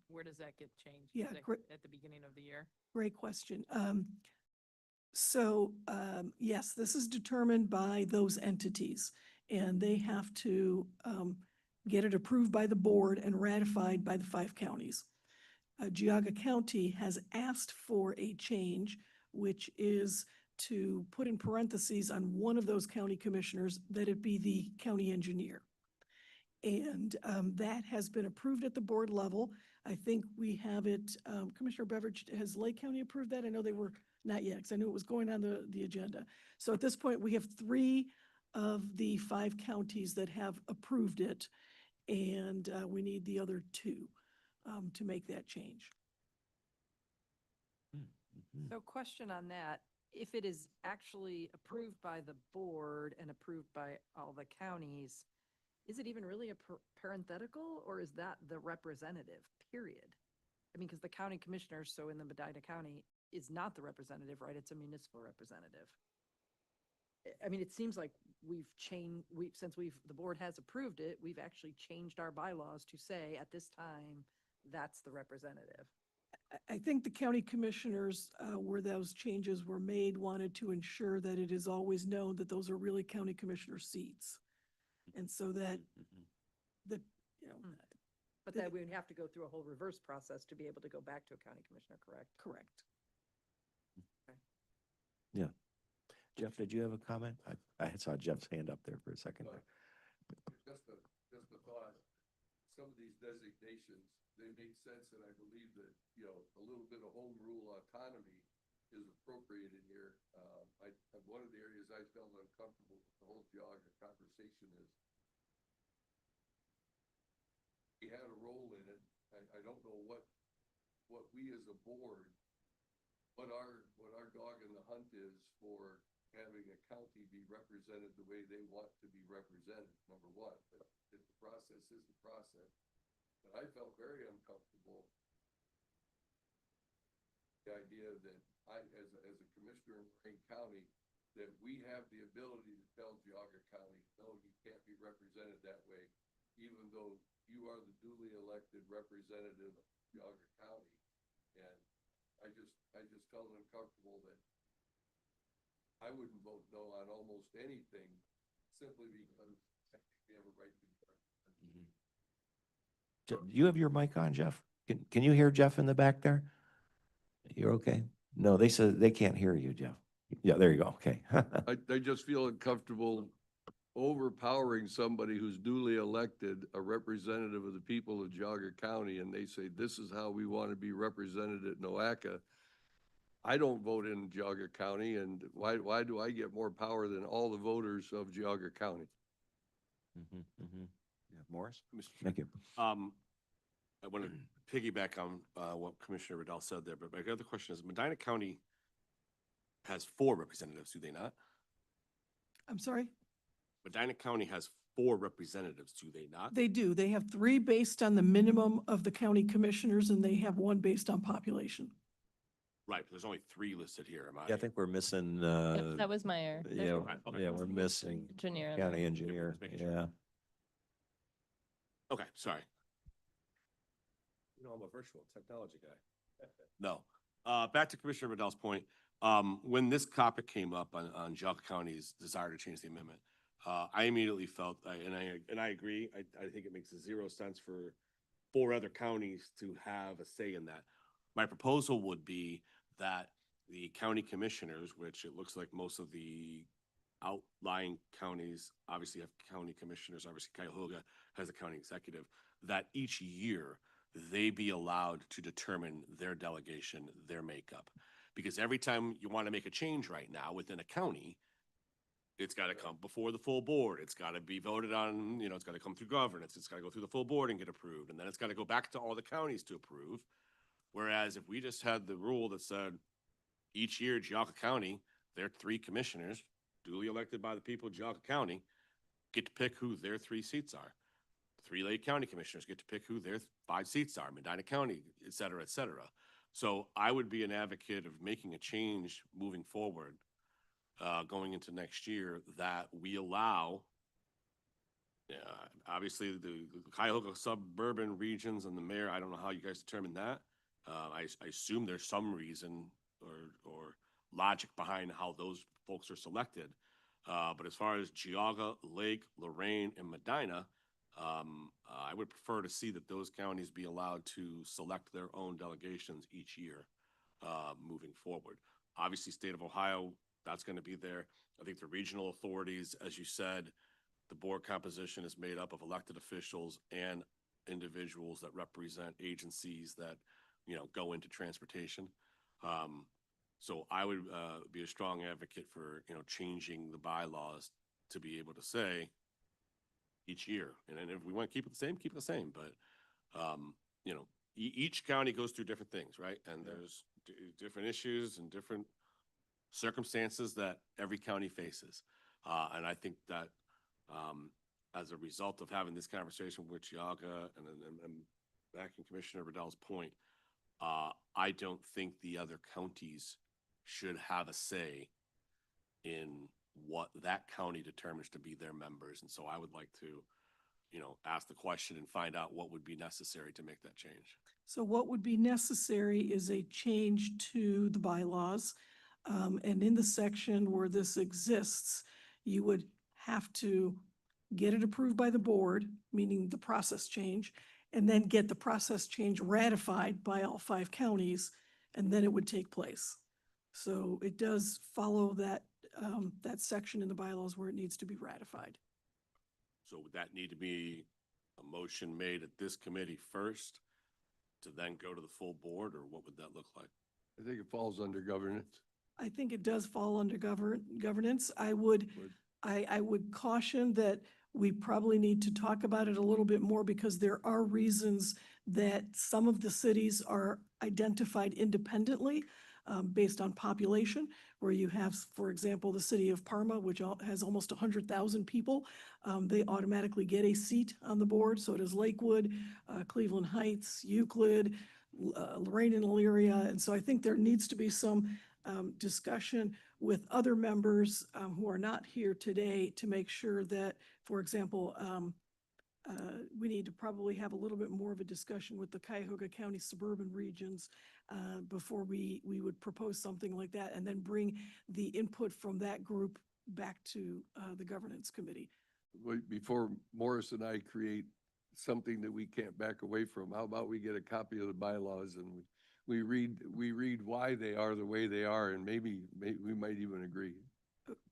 F: where does that get changed?
C: Yeah,
F: Is that
C: great.
F: at the beginning of the year?
C: Great question. Yes, this is determined by those entities, and they have to get it approved by the board and ratified by the 5 counties. Geauga County has asked for a change, which is to put in parentheses on one of those county commissioners that it be the county engineer. And that has been approved at the board level. I think we have it, Commissioner Beveridge, has Lake County approved that? I know they were not yet, because I knew it was going on the agenda. So at this point, we have 3 of the 5 counties that have approved it, and we need the other 2 to make that change.
A: Mhm.
E: So question on that, if it is actually approved by the board and approved by all the counties, is it even really a parenthetical, or is that the representative, period? I mean, because the county commissioner, so in the Medina County, is not the representative, right? It's a municipal representative. I mean, it seems like the board has approved it, we've actually changed our bylaws to say at this time, that's the representative.
C: I think the county commissioners, where those changes were made, wanted to ensure that it is always known that those are really county commissioner seats. And so that,
A: Mhm.
C: you know,
E: But that we would have to go through a whole reverse process to be able to go back to a county commissioner, correct?
C: correct.
A: Jeff, did you have a comment? I saw Jeff's hand up there for a second.
H: Just a thought, some of these designations, they make sense, and I believe that, a little bit of home rule autonomy is appropriate in here. One of the areas I felt uncomfortable with the whole Geauga conversation is we had a role in it. I don't know what we as a board, what our dog in the hunt is for having a county be represented the way they want to be represented, number one. But if the process is the process. But I felt very uncomfortable the idea that as a commissioner in Lorraine County, that we have the ability to tell Geauga County, no, you can't be represented that way, even though you are the duly elected representative of Geauga County. And I just felt uncomfortable that I wouldn't vote no on almost anything simply because I think we have a right to be represented.
A: You have your mic on, Jeff? Can you hear Jeff in the back there? You're okay? No, they said they can't hear you, Jeff. Yeah, there you go. Okay.
H: I just feel uncomfortable overpowering somebody who's duly elected, a representative of the people of Geauga County, and they say, this is how we want to be represented at NOACA. I don't vote in Geauga County, and why do I get more power than all the voters of Geauga County?
A: Mhm, mhm. Yeah, Morris?
B: Mr.
A: Thank you.
B: I want to piggyback on what Commissioner Riddell said there, but my other question is, Medina County has 4 representatives, do they not?
C: I'm sorry?
B: Medina County has 4 representatives, do they not?
C: They do. They have 3 based on the minimum of the county commissioners, and they have 1 based on population.
B: Right, but there's only 3 listed here, am I?
A: Yeah, I think we're missing,
D: Yep, that was Meyer.
A: yeah,
B: Okay.
A: yeah, we're missing
D: Engineer.
A: county engineer.
B: Just making sure.
A: Yeah.
B: Okay, sorry. I'm a virtual technology guy. No. back to Commissioner Riddell's point, when this topic came up on Jug County's desire to change the amendment, I immediately felt, and I agree, I think it makes zero sense for four other counties to have a say in that. My proposal would be that the county commissioners, which it looks like most of the outlying counties obviously have county commissioners, obviously Cuyahoga has a county executive, that each year they be allowed to determine their delegation, their makeup. Because every time you want to make a change right now within a county, it's got to come before the full board. It's got to be voted on, it's got to come through governance. It's got to go through the full board and get approved. And then it's got to go back to all the counties to approve. Whereas if we just had the rule that said each year, Geauga County, their three commissioners, duly elected by the people of Geauga County, get to pick who their three seats are. The three Lake County commissioners get to pick who their five seats are, Medina County, et cetera, et cetera. So I would be an advocate of making a change moving forward, going into next year, that we allow, obviously the Cuyahoga suburban regions and the mayor, I don't know how you guys determine that. I assume there's some reason or logic behind how those folks are selected. But as far as Geauga, Lake, Lorraine, and Medina, I would prefer to see that those counties be allowed to select their own delegations each year, moving forward. Obviously, state of Ohio, that's going to be there. I think the regional authorities, as you said, the board composition is made up of elected officials and individuals that represent agencies that, go into transportation. So I would be a strong advocate for, changing the bylaws to be able to say each year. And then if we want to keep it the same, keep it the same. But, each county goes through different things, right? And there's different issues and different circumstances that every county faces. And I think that as a result of having this conversation with Geauga and backing Commissioner Riddell's point, I don't think the other counties should have a say in what that county determines to be their members. And so I would like to, ask the question and find out what would be necessary to make that change.
C: So what would be necessary is a change to the bylaws. And in the section where this exists, you would have to get it approved by the board, meaning the process change, and then get the process change ratified by all 5 counties, and then it would take place. So it does follow that, that section in the bylaws where it needs to be ratified.
B: So would that need to be a motion made at this committee first to then go to the full board, or what would that look like?
H: I think it falls under governance.
C: I think it does fall under governance. I would caution that we probably need to talk about it a little bit more, because there are reasons that some of the cities are identified independently based on population, where you have, for example, the city of Parma, which has almost 100,000 people. They automatically get a seat on the board. So does Lakewood, Cleveland Heights, Euclid, Lorraine and Elyria. And so I think there needs to be some discussion with other members who are not here today to make sure that, for example, we need to probably have a little bit more of a discussion with the Cuyahoga County suburban regions before we would propose something like that, and then bring the input from that group back to the governance committee.
H: Before Morris and I create something that we can't back away from, how about we get a copy of the bylaws and we read why they are the way they are, and maybe we might even agree.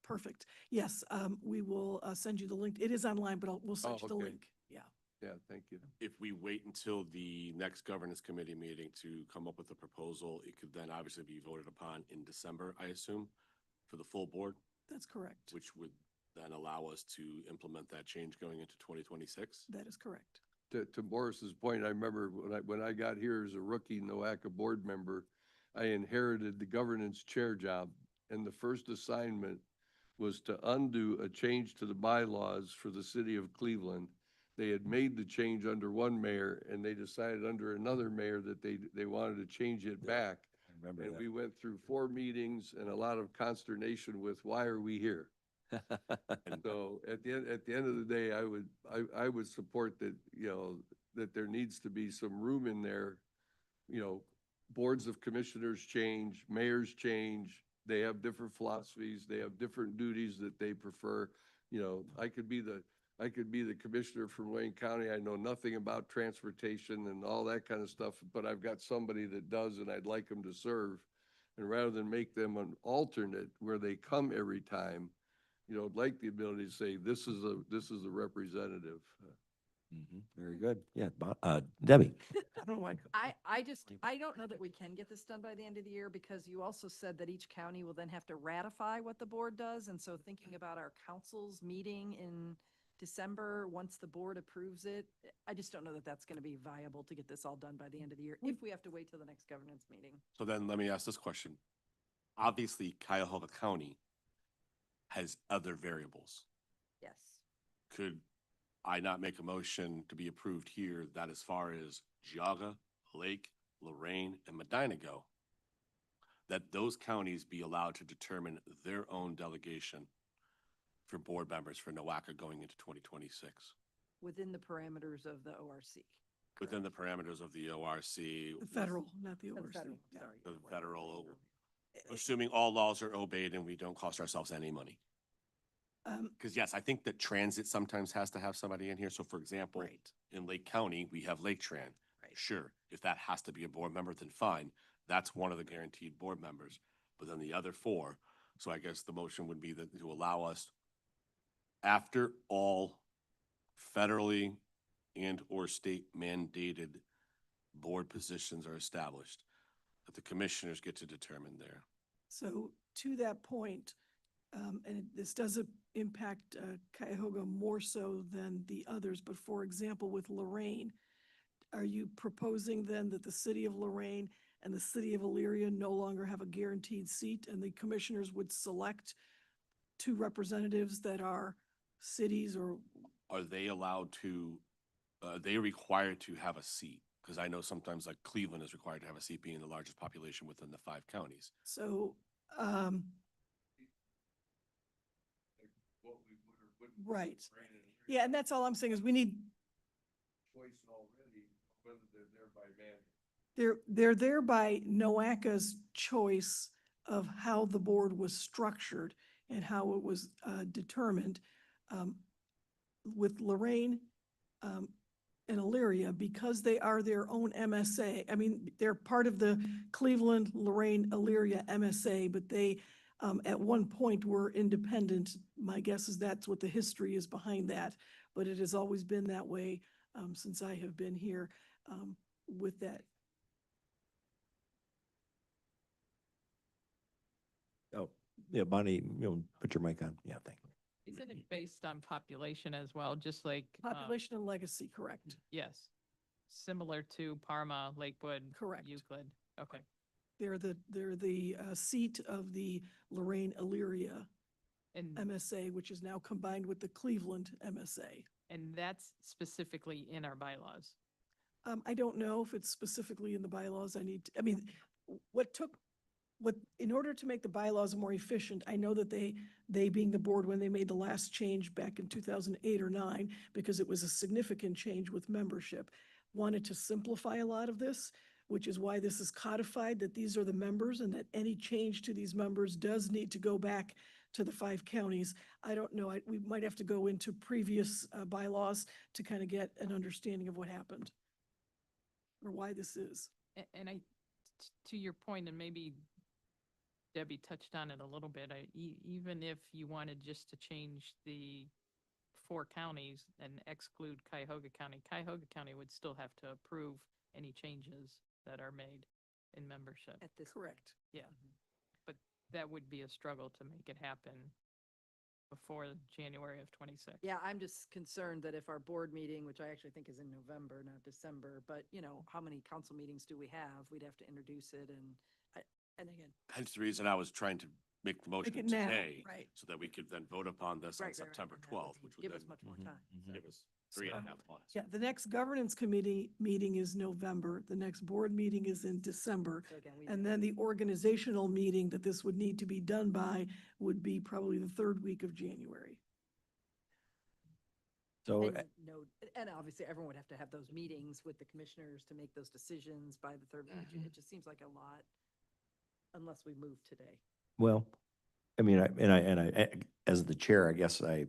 C: Perfect. Yes, we will send you the link. It is online, but we'll send you the
H: okay.
C: link. Yeah.
H: Yeah, thank you.
B: If we wait until the next governance committee meeting to come up with a proposal, it could then obviously be voted upon in December, I assume, for the full board,
C: That's correct.
B: which would then allow us to implement that change going into 2026.
C: That is correct.
H: To Morris's point, I remember when I got here as a rookie NOACA board member, I inherited the governance chair job, and the first assignment was to undo a change to the bylaws for the city of Cleveland. They had made the change under one mayor, and they decided under another mayor that they wanted to change it back.
A: I remember
H: And
A: that.
H: we went through 4 meetings and a lot of consternation with, why are we here? And so at the end of the day, I would support that, that there needs to be some room in there, boards of commissioners change, mayors change, they have different philosophies, they have different duties that they prefer. You know, I could be the commissioner from Wayne County. I know nothing about transportation and all that kind of stuff, but I've got somebody that does and I'd like them to serve. And rather than make them an alternate where they come every time, you know, I'd like the ability to say, this is a representative.
A: Very good. Yeah, Debbie. I don't know why.
E: I don't know that we can get this done by the end of the year because you also said that each county will then have to ratify what the board does. And so thinking about our council's meeting in December, once the board approves it, I just don't know that that's going to be viable to get this all done by the end of the year if we have to wait till the next governance meeting.
B: So then let me ask this question. Obviously, Cuyahoga County has other variables.
E: Yes.
B: Could I not make a motion to be approved here that as far as Geauga, Lake, Lorraine, and Medina go, that those counties be allowed to determine their own delegation for board members for NOACA going into 2026?
E: Within the parameters of the ORC.
B: Within the parameters of the ORC,
C: The federal, not the
E: The
C: ORC.
E: federal,
C: Yeah.
E: sorry.
B: the federal, assuming all laws are obeyed and we don't cost ourselves any money. Because yes, I think that transit sometimes has to have somebody in here. So for example,
C: Right.
B: in Lake County, we have Lake Tran.
C: Right.
B: Sure, if that has to be a board member, then fine. That's one of the guaranteed board members. But then the other four, so I guess the motion would be that to allow us, after all federally and or state mandated board positions are established, that the commissioners get to determine there.
C: So to that point, and this doesn't impact Cuyahoga more so than the others, but for example, with Lorraine, are you proposing then that the city of Lorraine and the city of Elyria no longer have a guaranteed seat and the commissioners would select two representatives that are cities or?
B: Are they allowed to, they required to have a seat? Because I know sometimes like Cleveland is required to have a seat being the largest population within the 5 counties.
C: So, right. Yeah, and that's all I'm saying is we need,
H: Choice already, whether they're there by mandate.
C: they're there by NOACA's choice of how the board was structured and how it was determined. With Lorraine and Elyria, because they are their own MSA, I mean, they're part of the Cleveland, Lorraine, Elyria MSA, but they at one point were independent. My guess is that's what the history is behind that, but it has always been that way since I have been here with that.
A: Oh, yeah, Bonnie, put your mic on. Yeah, thank you.
F: Isn't it based on population as well, just like?
C: Population and legacy, correct.
F: Yes, similar to Parma, Lakewood.
C: Correct.
F: Euclid, okay.
C: They're the seat of the Lorraine Elyria
F: And,
C: MSA, which is now combined with the Cleveland MSA.
F: and that's specifically in our bylaws.
C: I don't know if it's specifically in the bylaws. In order to make the bylaws more efficient, I know that they being the board, when they made the last change back in 2008 or 9, because it was a significant change with membership, wanted to simplify a lot of this, which is why this is codified, that these are the members and that any change to these members does need to go back to the 5 counties. I don't know, we might have to go into previous bylaws to kind of get an understanding of what happened or why this is.
F: And to your point, and maybe Debbie touched on it a little bit, even if you wanted just to change the 4 counties and exclude Cuyahoga County would still have to approve any changes that are made in membership.
E: At this.
C: Correct.
F: Yeah, but that would be a struggle to make it happen before January of 26.
E: Yeah, I'm just concerned that if our board meeting, which I actually think is in November, not December, but how many council meetings do we have? We'd have to introduce it and again.
B: Hence the reason I was trying to make the motion
C: it now,
B: today,
C: right.
B: so that we could then vote upon this on
E: Right, right, right,
B: September
E: and that
B: 12th,
E: would
B: which would
E: give us
B: then
E: much more
A: Mhm,
E: time.
A: mhm.
B: give us 3.5 months.
C: Yeah, the next governance committee meeting is November. The next board meeting is in December.
E: So again, we.
C: And then the organizational meeting that this would need to be done by would be probably the 3rd week of January.
A: So,
E: And no, and obviously everyone would have to have those meetings with the commissioners to make those decisions by the third week of June. It just seems like a lot unless we move today.
A: well, I mean, as the chair, I guess I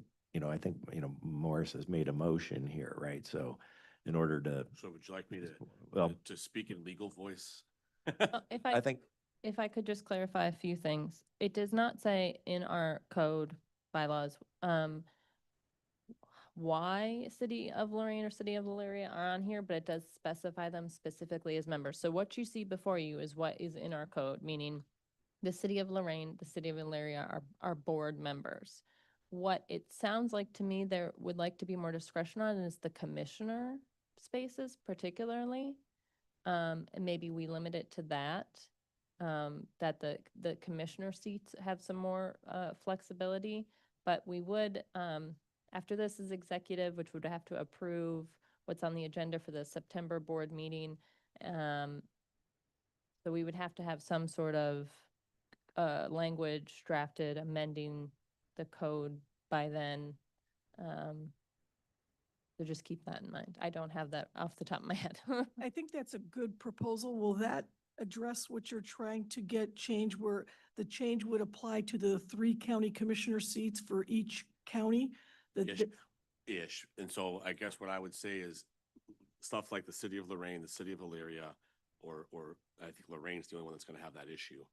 A: think, Morris has made a motion here, right? So in order to,
B: So would you like me to,
A: well,
B: to speak in legal voice?
D: If
A: I think,
D: if I could just clarify a few things. It does not say in our code bylaws, why City of Lorraine or City of Elyria are on here, but it does specify them specifically as members. So what you see before you is what is in our code, meaning the City of Lorraine, the City of Elyria are board members. What it sounds like to me there would like to be more discretion on is the commissioner spaces particularly. And maybe we limit it to that, that the commissioner seats have some more, flexibility. But we would, after this is executive, which would have to approve what's on the agenda for the September board meeting. So we would have to have some sort of, language drafted amending the code by then. So just keep that in mind. I don't have that off the top of my head.
C: I think that's a good proposal. Will that address what you're trying to get change where the change would apply to the 3 county commissioner seats for each county?
B: Ish. Ish. And so I guess what I would say is stuff like the city of Lorraine, the city of Elyria, or I think Lorraine's the only one that's gonna have that issue.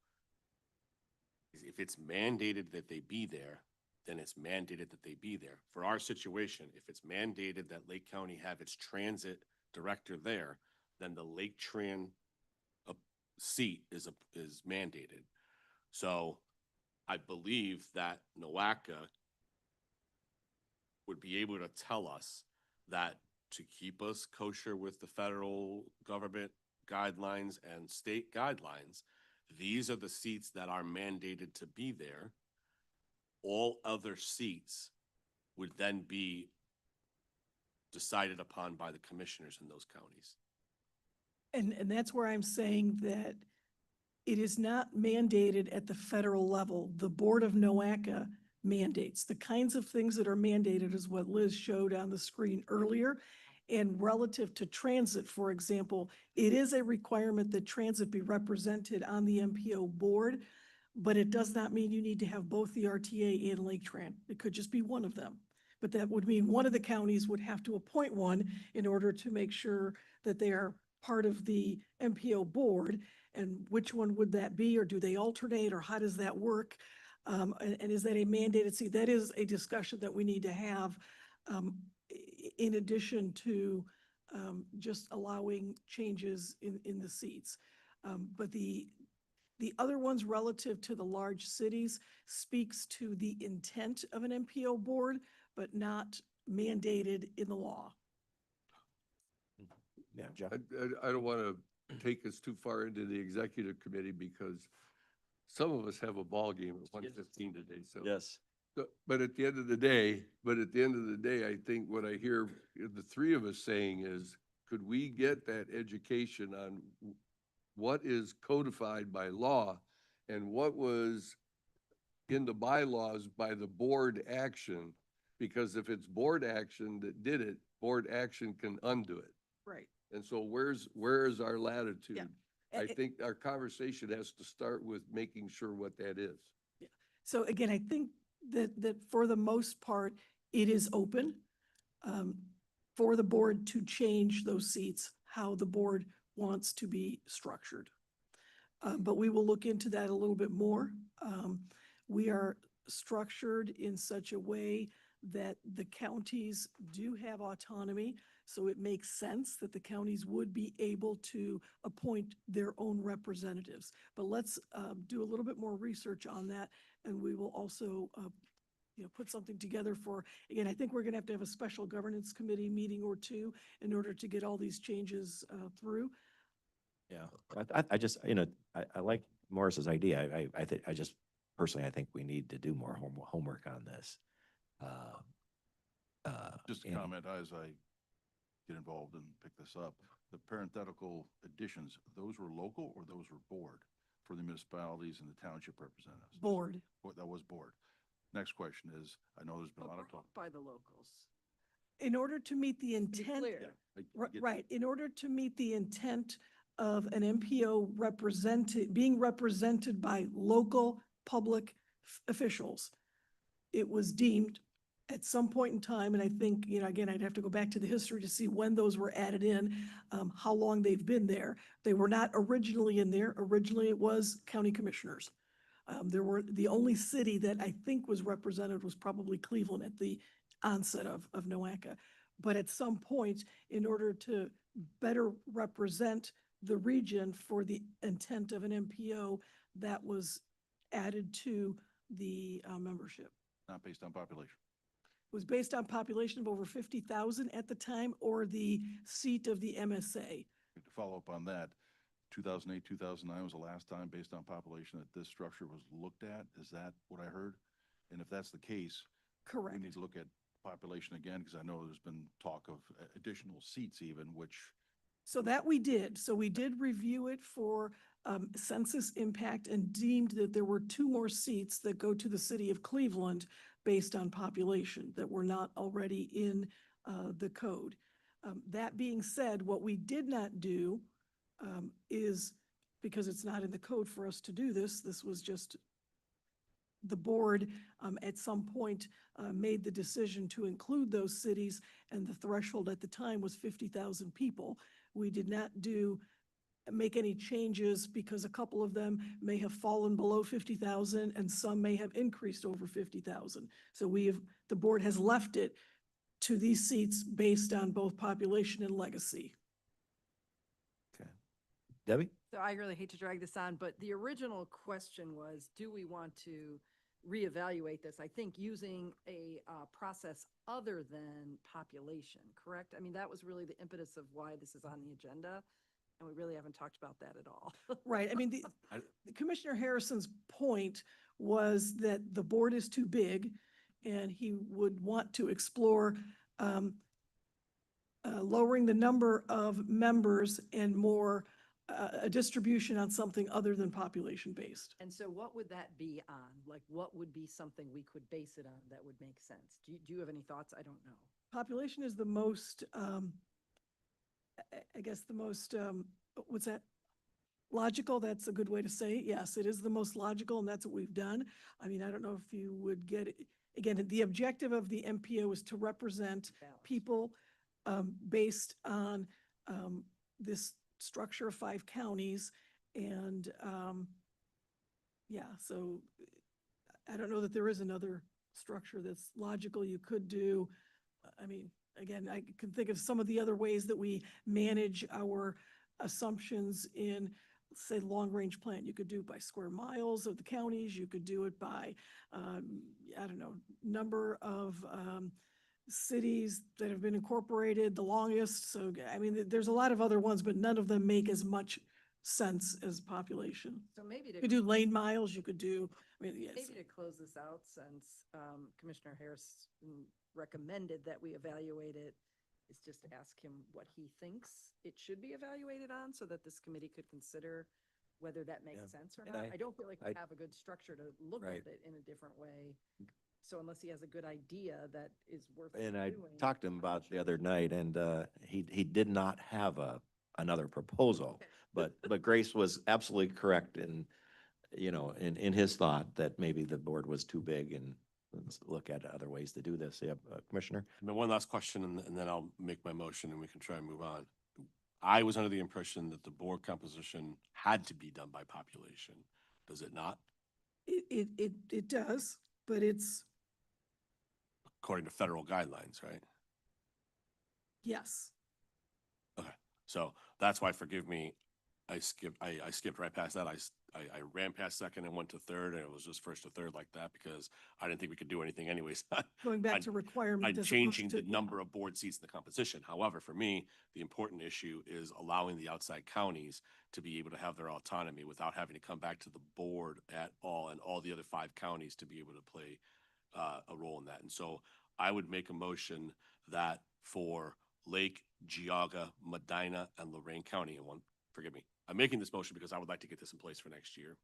B: If it's mandated that they be there, then it's mandated that they be there. For our situation, if it's mandated that Lake County have its transit director there, then the Lake Tran seat is mandated. So I believe that NOACA would be able to tell us that to keep us kosher with the federal government guidelines and state guidelines, these are the seats that are mandated to be there. All other seats would then be decided upon by the commissioners in those counties.
C: And that's where I'm saying that it is not mandated at the federal level. The Board of NOACA mandates. The kinds of things that are mandated is what Liz showed on the screen earlier. And relative to transit, for example, it is a requirement that transit be represented on the MPO board, but it does not mean you need to have both the RTA and Lake Tran. It could just be one of them. But that would mean one of the counties would have to appoint one in order to make sure that they are part of the MPO board. And which one would that be, or do they alternate, or how does that work? And is that a mandated seat? That is a discussion that we need to have in addition to just allowing changes in the seats. But the other ones relative to the large cities speaks to the intent of an MPO board, but not mandated in the law.
A: yeah, Jeff.
H: I don't want to take us too far into the executive committee because some of us have a ball game at 1:15 today, so.
A: Yes.
H: But at the end of the day, I think what I hear the 3 of us saying is, could we get that education on what is codified by law and what was in the bylaws by the board action? Because if it's board action that did it, board action can undo it.
C: Right.
H: And so where is our latitude? I
C: Eh, eh,
H: think our conversation has to start with making sure what that is.
C: So again, I think that for the most part, it is open for the board to change those seats, how the board wants to be structured. But we will look into that a little bit more. We are structured in such a way that the counties do have autonomy. So it makes sense that the counties would be able to appoint their own representatives. But let's do a little bit more research on that. And we will also put something together for, again, I think we're going to have a special governance committee meeting or 2 in order to get all these changes through.
A: Yeah, I just, I like Morris's idea. I think, personally, I think we need to do more homework on this.
G: Just a
A: and-
G: comment as I get involved and pick this up. The parenthetical additions, those were local or those were board for the municipalities and the township representatives?
C: Board.
G: That was board. Next question is, I know there's been a lot of talk.
E: By the locals.
C: In order to meet the
E: To be
C: intent.
E: clear.
C: Right, in order to meet the intent of an MPO being represented by local public officials, it was deemed at some point in time, and I think, again, I'd have to go back to the history to see when those were added in, how long they've been there. They were not originally in there. Originally, it was county commissioners. The only city that I think was represented was probably Cleveland at the onset of NOACA. But at some point, in order to better represent the region for the intent of an MPO, that was added to the membership.
G: Not based on population.
C: Was based on population of over 50,000 at the time, or the seat of the MSA.
G: To follow up on that, 2008, 2009 was the last time, based on population, that this structure was looked at. Is that what I heard? And if that's the case, we
C: Correct.
G: need to look at population again, because I know there's been talk of additional seats even, which,
C: So that we did. So we did review it for census impact and deemed that there were 2 more seats that go to the city of Cleveland based on population that were not already in the code. That being said, what we did not do is, because it's not in the code for us to do this, this was just the board at some point made the decision to include those cities, and the threshold at the time was 50,000 people. We did not make any changes because a couple of them may have fallen below 50,000 and some may have increased over 50,000. So the board has left it to these seats based on both population and legacy.
A: Okay. Debbie?
E: So I really hate to drag this on, but the original question was, do we want to reevaluate this? I think using a process other than population, correct? I mean, that was really the impetus of why this is on the agenda, and we really haven't talked about that at all.
C: Right. I mean,
B: I-
C: Commissioner Harrison's point was that the board is too big and he would want to explore lowering the number of members and more a distribution on something other than population-based.
E: And so what would that be on? Like, what would be something we could base it on that would make sense? Do you have any thoughts? I don't know.
C: Population is the most, I guess, the most, what's that? Logical, that's a good way to say it. Yes, it is the most logical, and that's what we've done. I mean, I don't know if you would get it. Again, the objective of the MPO is to represent
E: Balance.
C: people based on this structure of 5 counties. And yeah, so I don't know that there is another structure that's logical you could do. I mean, again, I can think of some of the other ways that we manage our assumptions in, say, long-range plan. You could do it by square miles of the counties. You could do it by, I don't know, number of cities that have been incorporated the longest. So, I mean, there's a lot of other ones, but none of them make as much sense as population.
E: So maybe
C: You could do lane miles, you could do, I mean, yes.
E: maybe to close this out, since Commissioner Harris recommended that we evaluate it, is just to ask him what he thinks it should be evaluated on, so that this committee could consider whether that makes
A: Yeah.
E: sense or
A: And
E: not. I don't feel like we
A: I-
E: have a good structure to look
A: Right.
E: at it in a different way. So unless he has a good idea that is worth
A: And I
E: pursuing,
A: talked to him
E: I'm
A: about
E: not
A: the
E: sure.
A: other night, and he did not have another proposal.
E: Okay.
A: But Grace was absolutely correct in, in his thought that maybe the board was too big, and let's look at other ways to do this. Yeah, Commissioner?
B: And then one last question, and then I'll make my motion and we can try and move on. I was under the impression that the board composition had to be done by population. Does it not?
C: It does, but it's,
B: According to federal guidelines, right?
C: yes.
B: So that's why, forgive me, I skipped right past that. I ran past second and went to third, and it was just first to third like that because I didn't think we could do anything anyways.
C: Going back
B: I'm-
C: to requirement.
B: I'm
C: as opposed
B: changing
C: to-
B: the number of board seats in the composition. However, for me, the important issue is allowing the outside counties to be able to have their autonomy without having to come back to the board at all, and all the other 5 counties to be able to play a role in that. And so I would make a motion that for Lake, Geauga, Medina, and Lorraine County, forgive me, I'm making this motion because I would like to get this in place for next year.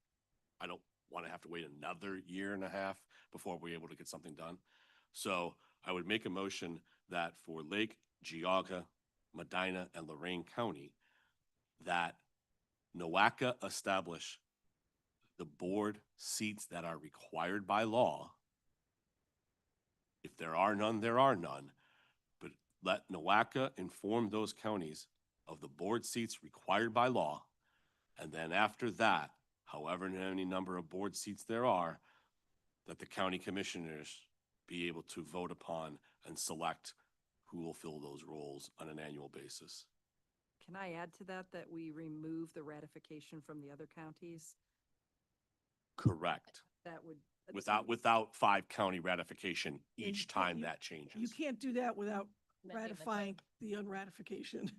B: I don't want to have to wait another year and a half before we're able to get something done. So I would make a motion that for Lake, Geauga, Medina, and Lorraine County, that NOACA establish the board seats that are required by law. If there are none, there are none. But let NOACA inform those counties of the board seats required by law. And then after that, however many number of board seats there are, that the county commissioners be able to vote upon and select who will fill those roles on an annual basis.
E: Can I add to that, that we remove the ratification from the other counties?
B: Correct.
E: That would.
B: Without 5 county ratification
C: Yeah,
B: each
C: you can't-
B: time
C: you-
B: that
C: You
B: changes.
C: can't do that without
D: Amending the code.
C: ratifying the unratification.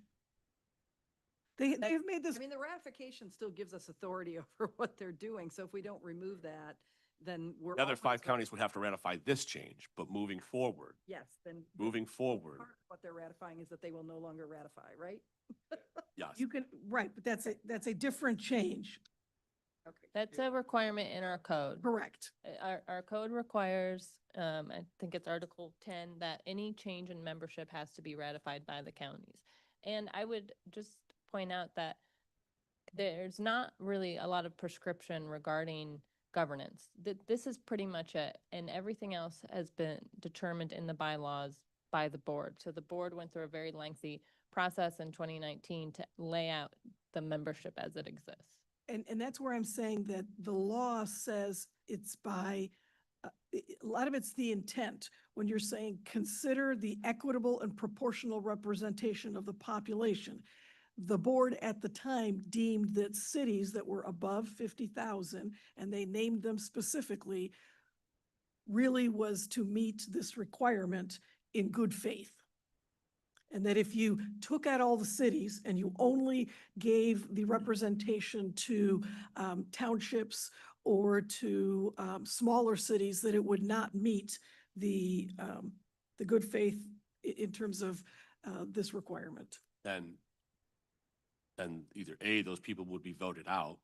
C: They've made this,
E: I mean, the ratification still gives us authority over what they're doing, so if we don't remove that, then we're.
B: The other
E: also
B: 5 counties would have to ratify this change, but moving forward,
E: Yes, then.
B: moving forward,
E: Part of what they're ratifying is that they will no longer ratify, right?
B: yes.
C: you can, right, but that's a different change,
E: Okay.
D: That's a requirement in our code.
C: correct.
D: Our code requires, I think it's Article 10, that any change in membership has to be ratified by the counties. And I would just point out that there's not really a lot of prescription regarding governance. This is pretty much it, and everything else has been determined in the bylaws by the board. So the board went through a very lengthy process in 2019 to lay out the membership as it exists.
C: And that's where I'm saying that the law says it's by, a lot of it's the intent. When you're saying, consider the equitable and proportional representation of the population. The board at the time deemed that cities that were above 50,000, and they named them specifically, really was to meet this requirement in good faith. And that if you took out all the cities and you only gave the representation to townships or to smaller cities, that it would not meet the good faith in terms of this requirement.
B: Then either A, those people would be voted out,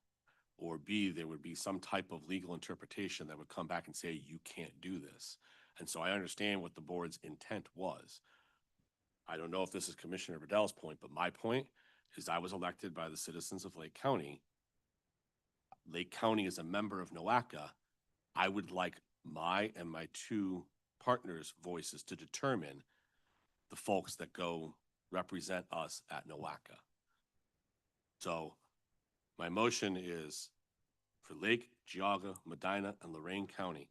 B: or B, there would be some type of legal interpretation that would come back and say, you can't do this. And so I understand what the board's intent was. I don't know if this is Commissioner Riddell's point, but my point is I was elected by the citizens of Lake County. Lake County is a member of NOACA. I would like my and my 2 partners' voices to determine the folks that go represent us at NOACA. So my motion is for Lake, Geauga, Medina, and Lorraine County,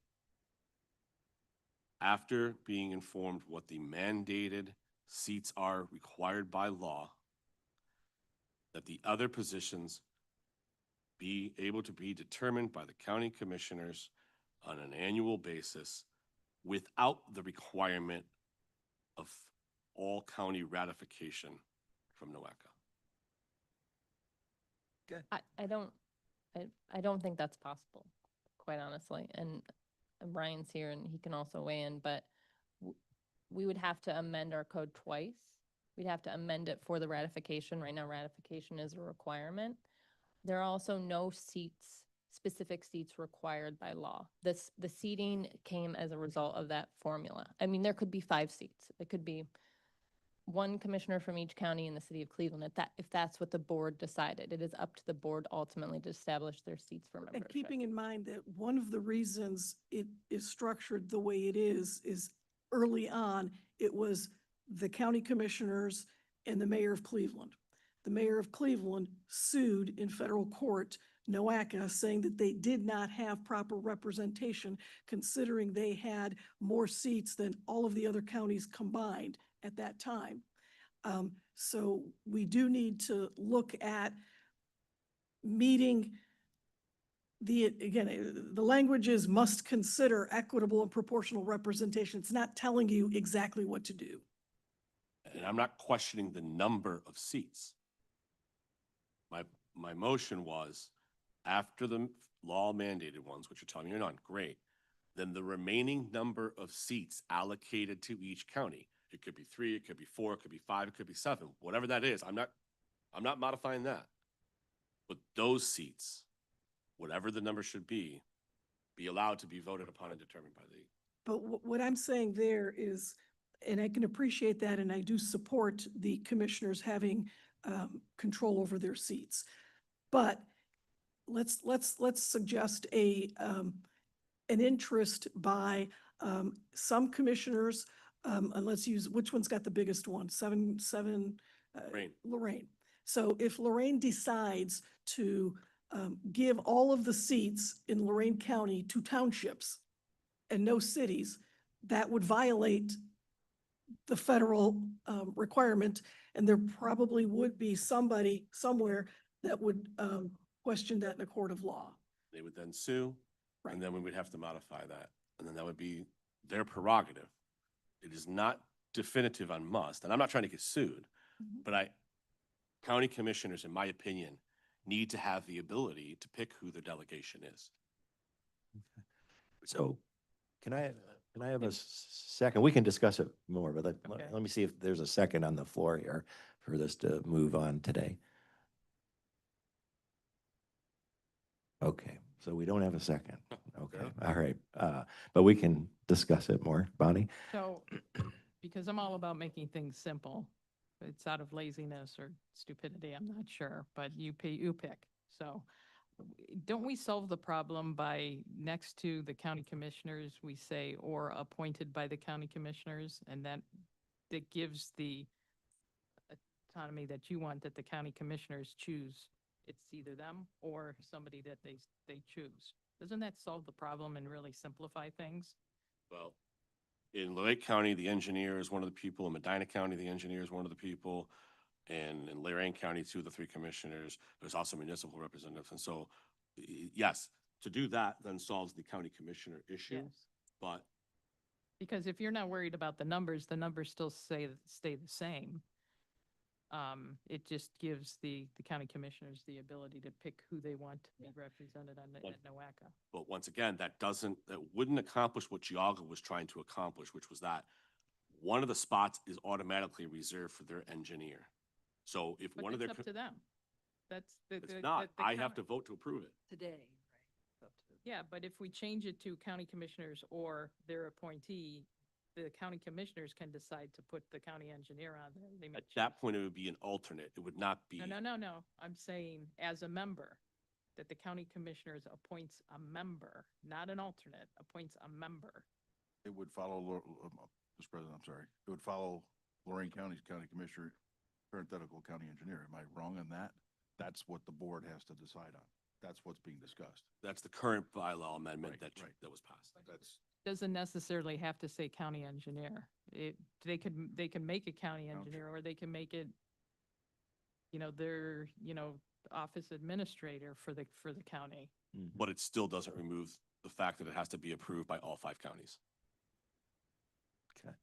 B: after being informed what the mandated seats are required by law, that the other positions be able to be determined by the county commissioners on an annual basis without the requirement of all county ratification from NOACA.
D: I don't think that's possible, quite honestly. And Brian's here and he can also weigh in, but we would have to amend our code twice. We'd have to amend it for the ratification. Right now, ratification is a requirement. There are also no seats, specific seats required by law. The seating came as a result of that formula. I mean, there could be 5 seats. It could be 1 commissioner from each county in the city of Cleveland, if that's what the board decided. It is up to the board ultimately to establish their seats for membership.
C: And keeping in mind that one of the reasons it is structured the way it is early on, it was the county commissioners and the mayor of Cleveland. The mayor of Cleveland sued in federal court NOACA, saying that they did not have proper representation, considering they had more seats than all of the other counties combined at that time. So we do need to look at meeting the language is must consider equitable and proportional representation. It's not telling you exactly what to do.
B: And I'm not questioning the number of seats. My motion was, after the law mandated ones, which you're telling me you're not, great, then the remaining number of seats allocated to each county. It could be 3, it could be 4, it could be 5, it could be 7, whatever that is. I'm not modifying that. But those seats, whatever the number should be allowed to be voted upon and determined
C: But what I'm saying there is, and I can appreciate that, and I do support the commissioners having control over their seats. But let's suggest an interest by some commissioners, and let's use, which one's got the biggest one? Seven.
B: Lorraine.
C: Lorraine. So if Lorraine decides to give all of the seats in Lorraine County to townships and no cities, that would violate the federal requirement, and there probably would be somebody somewhere that would question that in a court of law.
B: They would then sue,
C: Right.
B: and then we would have to modify that. And then that would be their prerogative. It is not definitive on must, and I'm not trying to get sued,
C: Mhm.
B: but county commissioners, in my opinion, need to have the ability to pick who their delegation is.
A: So can I have a second? We can discuss it more, but
F: Okay.
A: let me see if there's a second on the floor here for this to move on today. Okay, so we don't have a second. Okay, all right. But we can discuss it more. Bonnie?
F: So, because I'm all about making things simple, it's out of laziness or stupidity, I'm not sure, but you pick. So don't we solve the problem by next to the county commissioners, we say, or appointed by the county commissioners? And that gives the autonomy that you want, that the county commissioners choose. It's either them or somebody that they choose. Doesn't that solve the problem and really simplify things?
B: Well, in Lake County, the engineer is one of the people. In Medina County, the engineer is one of the people. And in Lorain County, 2 of the 3 commissioners. There's also municipal representatives. And so, yes, to do that then solves the county commissioner issue.
F: Yes.
B: But
F: Because if you're not worried about the numbers still stay the same. It just gives the county commissioners the ability to pick who they want to be represented at NOACA.
B: But once again, that wouldn't accomplish what Geauga was trying to accomplish, which was that one of the spots is automatically reserved for their engineer. So if
F: But
B: one of
F: it's
B: their,
F: up to them. That's the.
B: it's not,
F: the
B: I have
F: county-
B: to vote to approve it.
E: Today, right? It's up to the-
F: Yeah, but if we change it to county commissioners or their appointee, the county commissioners can decide to put the county engineer on there. They may
B: At that point, it would be an alternate. It would not be.
F: No. I'm saying as a member, that the county commissioners appoints a member, not an alternate, appoints a member.
G: It would follow, Mr. President, I'm sorry, it would follow Lorraine County's county commissioner, parenthetical county engineer. Am I wrong on that? That's what the board has to decide on. That's what's being discussed.
B: That's the current bylaw amendment
G: Right,
B: that,
G: right.
B: that was passed.
G: That's,
F: Doesn't necessarily have to say county engineer. They can make a county engineer, or they can make it, their, office administrator for the county.
B: But it still doesn't remove the fact that it has to be approved by all 5 counties.
A: Okay.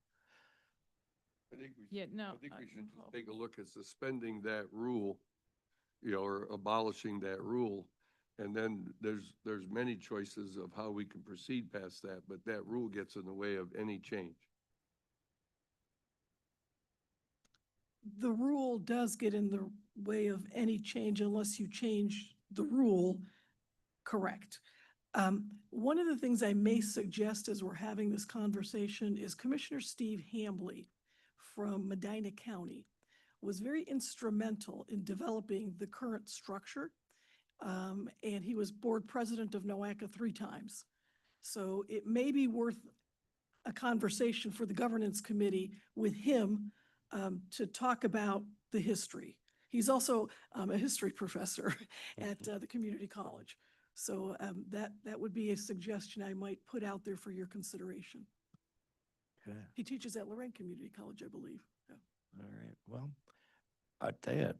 H: I think we
F: Yeah, no.
H: I think we should
F: well,
H: take a look at suspending that rule, or abolishing that rule. And then there's many choices of how we can proceed past that, but that rule gets in the way of any change.
C: The rule does get in the way of any change unless you change the rule, correct. One of the things I may suggest as we're having this conversation is Commissioner Steve Hambley from Medina County was very instrumental in developing the current structure. And he was board president of NOACA 3 times. So it may be worth a conversation for the governance committee with him to talk about the history. He's also a history professor at the community college. So that would be a suggestion I might put out there for your consideration.
A: Okay.
C: He teaches at Lorraine Community College, I believe. Yeah.
A: All right, well, I'll tell you,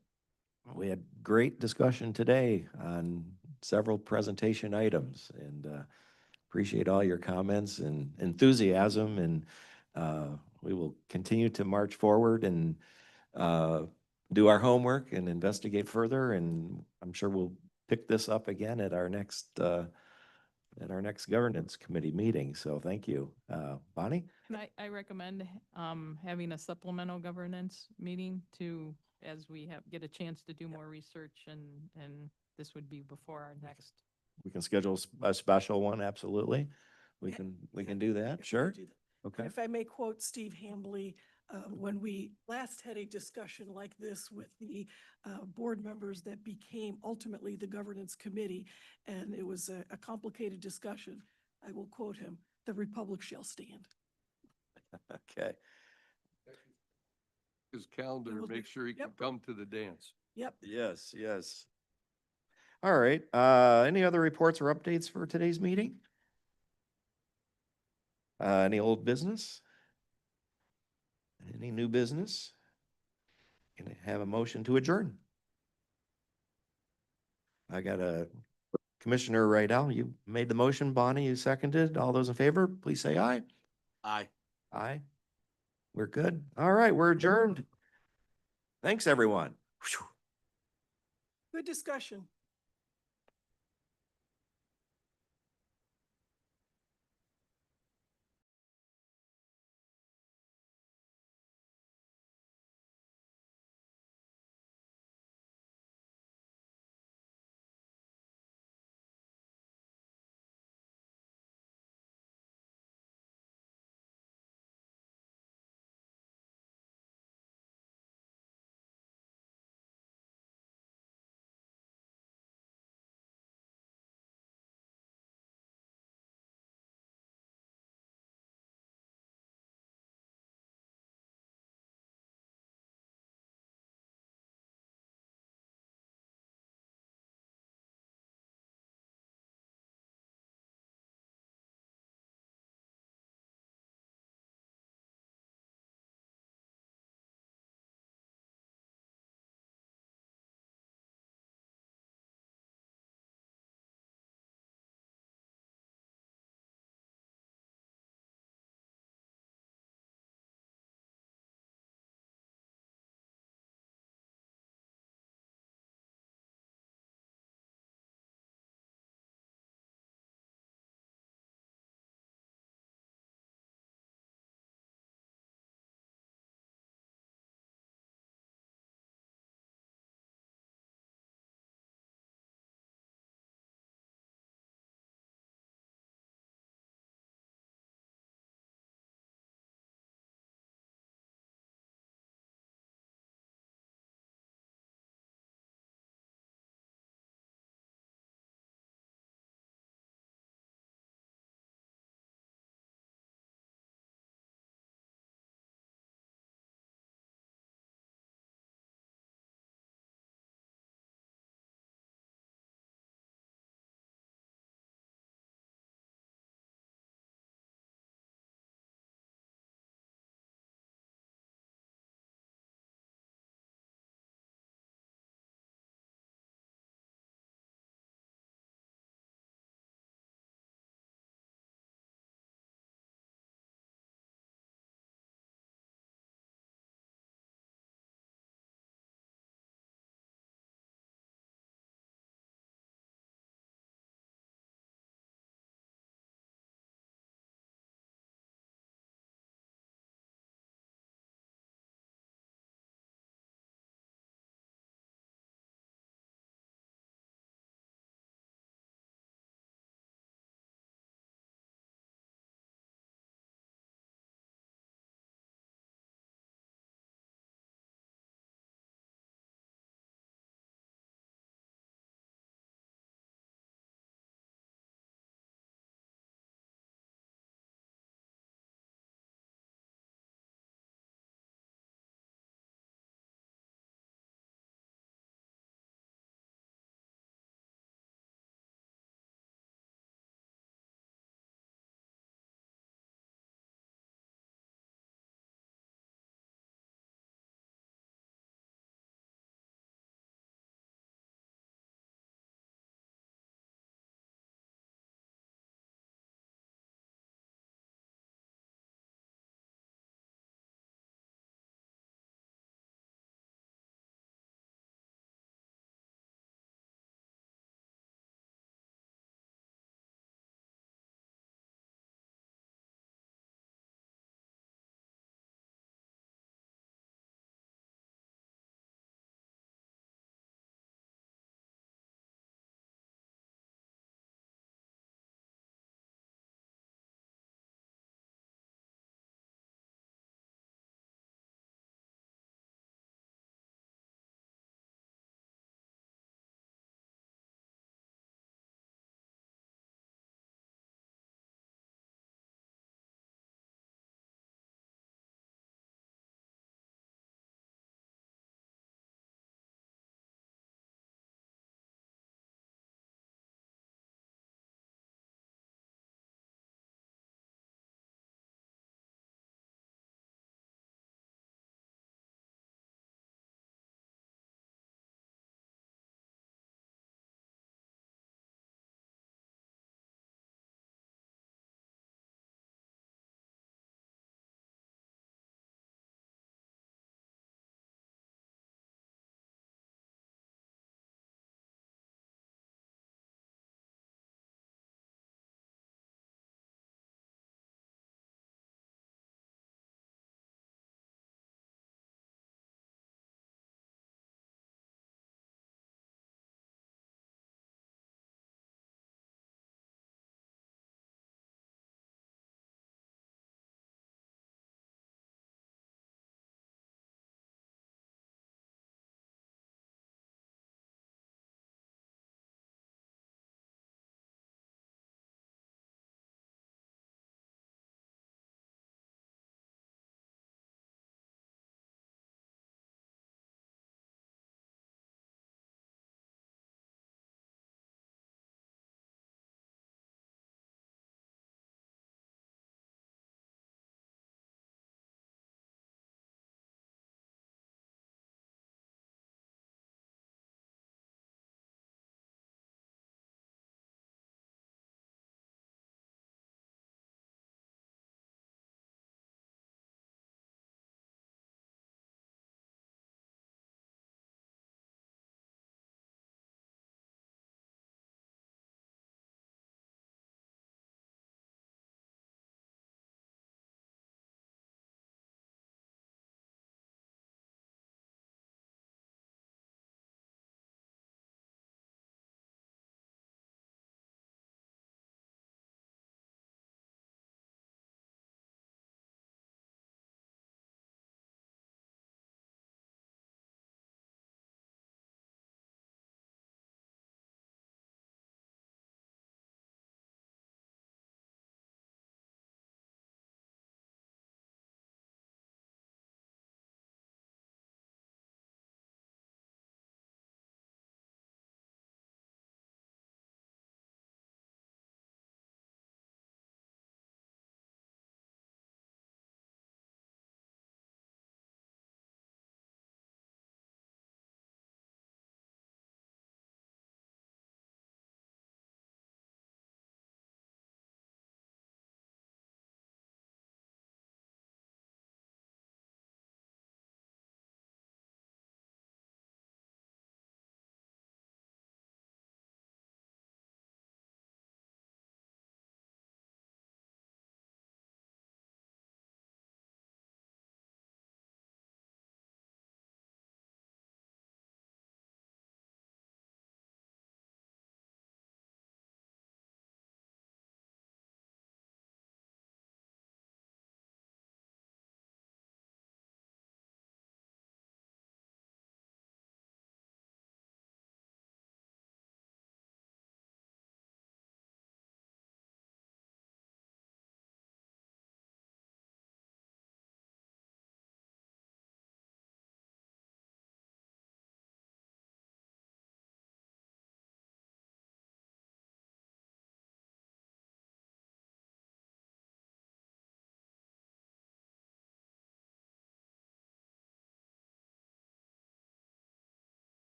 A: we had great discussion today on several presentation items, and appreciate all your comments and enthusiasm, and we will continue to march forward and do our homework and investigate further, and I'm sure we'll pick this up again at our next governance committee meeting, so thank you. Bonnie?
F: And I recommend having a supplemental governance meeting as we get a chance to do more research, and this would be before our next.
A: We can schedule a special one, absolutely. we
C: Yeah,
A: we
C: yeah,
A: can do that,
C: if we
A: sure.
C: do that.
A: Okay.
C: If I may quote Steve Hambley, when we last had a discussion like this with the board members that became ultimately the governance committee, and it was a complicated discussion, I will quote him, "The republic shall stand."
A: Okay.
H: His calendar,
C: will be-
H: make sure he can
C: yep.
H: come to the dance.
C: Yep.
A: Yes, yes. All right, any other reports or updates for today's meeting? Any old business? Any new business? Can I have a motion to adjourn? I got a Commissioner Rydell, you made the motion, Bonnie, you seconded. All those in favor, please say aye.
B: Aye.
A: Aye. We're good. All right, we're adjourned. Thanks, everyone.
C: Good discussion.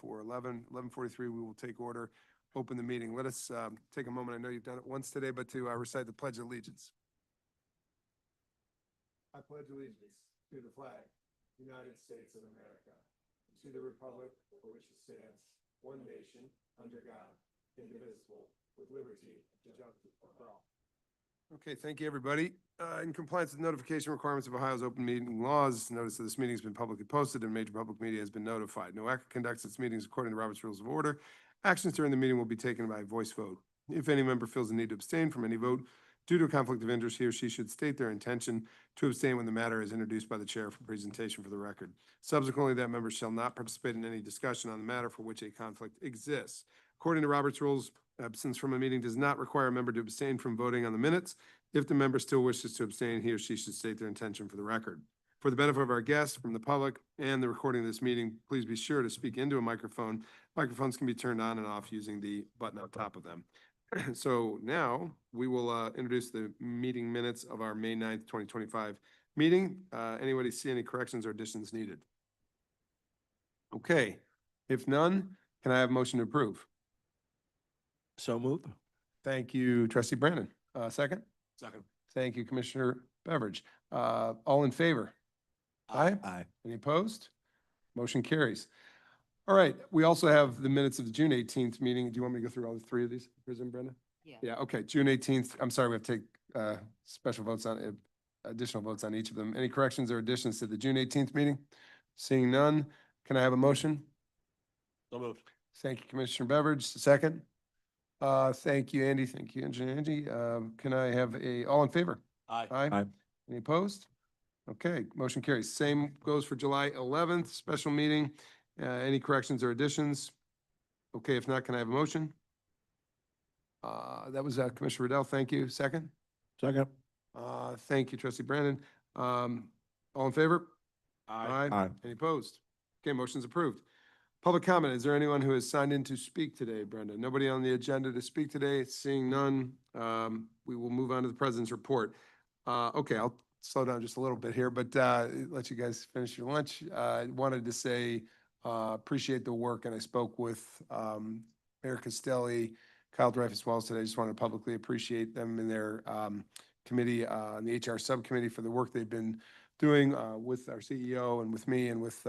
I: for 11:43, we will take order, open the meeting. Let us take a moment. I know you've done it once today, but to recite the Pledge of Allegiance. I pledge allegiance to the flag, United States of America, to the republic for which it stands, one nation, under God, indivisible, with liberty and justice for all. Okay, thank you, everybody. In compliance with notification requirements of Ohio's open meeting laws, notice that this meeting has been publicly posted and major public media has been notified. NOACA conducts its meetings according to Robert's Rules of Order. Actions during the meeting will be taken by voice vote. If any member feels the need to abstain from any vote due to a conflict of interest, he or she should state their intention to abstain when the matter is introduced by the chair for presentation for the record. Subsequently, that member shall not participate in any discussion on the matter for which a conflict exists. According to Robert's Rules, absence from a meeting does not require a member to abstain from voting on the minutes. If the member still wishes to abstain, he or she should state their intention for the record. For the benefit of our guests, from the public, and the recording of this meeting, please be sure to speak into a microphone. Microphones can be turned on and off using the button on top of them. So now we will introduce the meeting minutes of our May 9th, 2025 meeting. Anybody see any corrections or additions needed? Okay, if none, can I have a motion to approve?
A: So moved.
I: Thank you, trustee Brandon. Second?
B: Second.
I: Thank you, Commissioner Beveridge. All in favor? Aye.
A: Aye.
I: Any opposed? Motion carries. All right, we also have the minutes of the June 18th meeting. Do you want me to go through all three of these, President Brenda?
F: Yeah.
I: Yeah, okay, June 18th. I'm sorry, we have to take special votes on, additional votes on each of them. Any corrections or additions to the June 18th meeting? Seeing none, can I have a motion?
B: So moved.
I: Thank you, Commissioner Beveridge. Second? Thank you, Andy. Thank you, Engineer Andy. Can I have all in favor?
B: Aye.
A: Aye.
I: Any opposed? Okay, motion carries. Same goes for July 11th, special meeting. Any corrections or additions? Okay, if not, can I have a motion? That was Commissioner Riddell. Thank you. Second?
A: Second.
I: Thank you, trustee Brandon. All in favor?
A: Aye.
I: Any opposed? Okay, motion's approved. Public comment. Is there anyone who has signed in to speak today, Brenda? Nobody on the agenda to speak today? Seeing none, we will move on to the president's report. Okay, I'll slow down just a little bit here, but let you guys finish your lunch. I wanted to say, appreciate the work, and I spoke with Mayor Castelli, Kyle Dreyfus Wells today. I just want to publicly appreciate them and their committee, the HR subcommittee, for the work they've been doing with our CEO and with me and with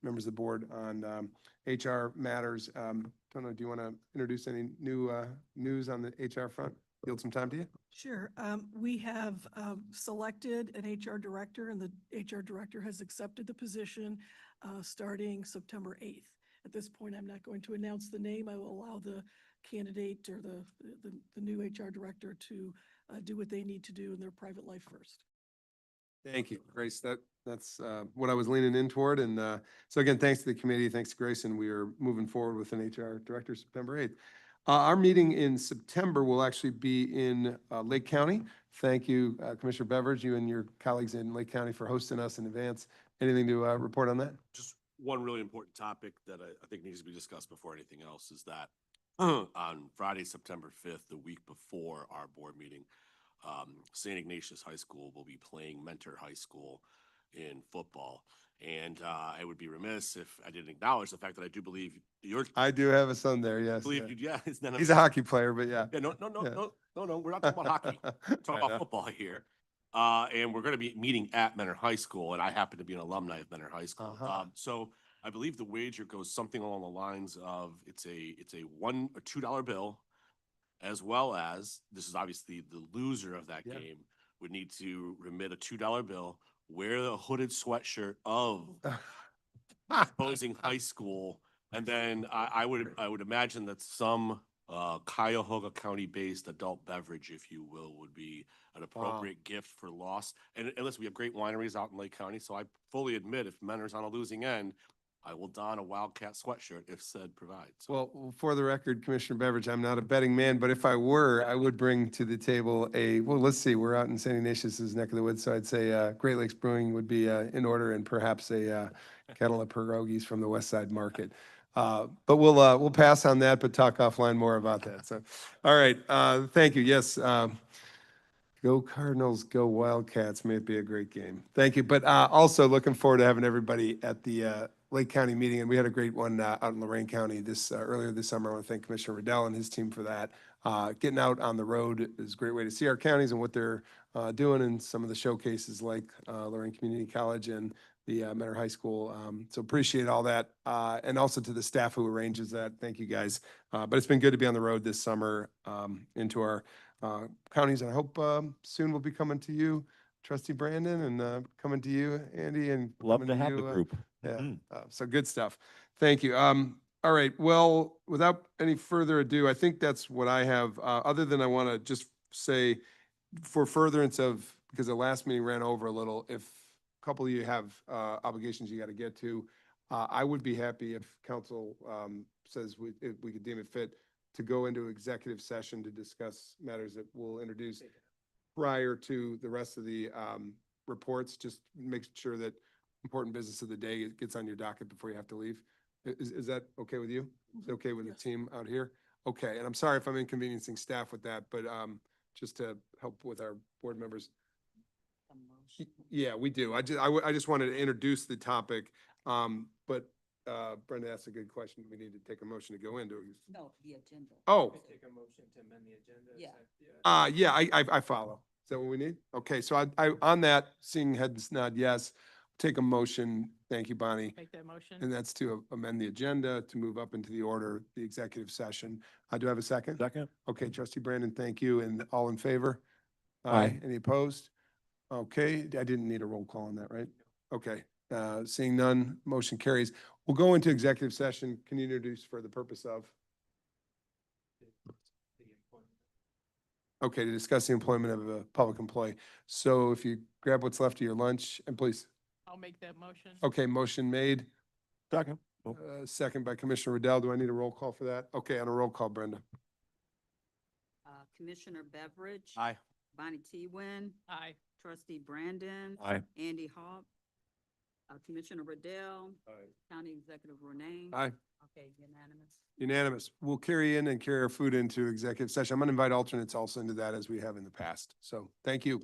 I: members of the board on HR matters. Don't know, do you want to introduce any new news on the HR front? Yield some time to you.
C: Sure. We have selected an HR director, and the HR director has accepted the position starting September 8th. At this point, I'm not going to announce the name. I will allow the candidate or the new HR director to do what they need to do in their private life first.
I: Thank you, Grace. That's what I was leaning in toward. And so again, thanks to the committee, thanks to Grace, and we are moving forward with an HR director September 8th. Our meeting in September will actually be in Lake County. Thank you, Commissioner Beveridge, you and your colleagues in Lake County for hosting us in advance. Anything to report on that?
B: Just one really important topic that I think needs to be discussed before anything else is that on Friday, September 5th, the week before our board meeting, St. Ignatius High School will be playing Mentor High School in football. And I would be remiss if I didn't acknowledge the fact that I do believe
I: I do have a son there, yes.
B: it's none of-
I: He's a hockey player, but yeah.
B: Yeah, no, we're not talking about hockey. We're talking
I: I
B: about
I: know.
B: football here. And we're going to be meeting at Mentor High School, and I happen to be an alumni of Mentor High School.
I: Uh-huh.
B: So I believe the wager goes something along the lines of it's a $1 or $2 bill, as well as, this is obviously the loser of that
I: Yeah.
B: game would need to remit a $2 bill, wear the hooded sweatshirt of opposing high school, and then I would imagine that some Cuyahoga County-based adult beverage, if you will, would be an appropriate gift for loss. And listen, we have great wineries out in Lake County, so I fully admit if Mentor's on a losing end, I will don a Wildcat sweatshirt if said provides. So,
I: Well, for the record, Commissioner Beveridge, I'm not a betting man, but if I were, I would bring to the table well, let's see, we're out in St. Ignatius's neck of the woods, so I'd say Great Lakes Brewing would be in order, and perhaps a kettle of pierogies from the West Side Market. But we'll pass on that, but talk offline more about that. So, all right, thank you. Yes, go Cardinals, go Wildcats. May it be a great game. Thank you. But also looking forward to having everybody at the Lake County meeting, and we had a great one out in Lorraine County this earlier this summer. I want to thank Commissioner Riddell and his team for that. Getting out on the road is a great way to see our counties and what they're doing, and some of the showcases like Lorraine Community College and the Mentor High School. So appreciate all that, and also to the staff who arranges that. Thank you guys. But it's been good to be on the road this summer into our counties, and I hope soon we'll be coming to you, Trustee Brandon, and coming to you, Andy, and
A: Love
I: coming
A: to have the
I: you,
A: group.
I: yeah,
A: Mhm.
I: so good stuff. Thank you. All right, well, without any further ado, I think that's what I have, other than I want to just say for furtherance of, because the last meeting ran over a little, if a couple of you have obligations you got to get to, I would be happy if council says if we could deem it fit to go into executive session to discuss matters that we'll introduce prior to the rest of the reports, just make sure that important business of the day gets on your docket before you have to leave. Is that okay with you? Is it okay with the
C: Yes.
I: team out here? Okay, and I'm sorry if I'm inconveniencing staff with that, but just to help with our board members. Yeah, we do. I just wanted to introduce the topic, but Brenda asked a good question. We need to take a motion to go into.
J: No, the agenda.
I: Oh, Take a motion to amend the agenda?
J: Yeah.
I: Yeah, I follow. Is that what we need? Okay, so on that, seeing heads nod yes, take a motion. Thank you, Bonnie.
F: Make that motion.
I: And that's to amend the agenda to move up into the order, the executive session. Do I have a second?
A: Second?
I: Okay, Trustee Brandon, thank you. And all in favor?
A: Aye.
I: Any opposed? Okay, I didn't need a roll call on that, right? Okay, seeing none, motion carries. We'll go into executive session. Can you introduce for the purpose of? Okay, to discuss the employment of a public employee. So if you grab what's left of your lunch, and please,
F: I'll make that motion.
I: okay, motion made,
A: Second. Oh,
I: second by Commissioner Riddell. Do I need a roll call for that? Okay, on a roll call, Brenda.
J: Commissioner Beveridge.
A: Aye.
J: Bonnie T. Win,
F: Aye.
J: Trustee Brandon.
A: Aye.
J: Andy Hawk. Commissioner Riddell. County Executive Renee.
I: Aye.
J: Okay, unanimous.
I: Unanimous. We'll carry in and carry our food into executive session. I'm going to invite alternates also into that as we have in the past. So thank you.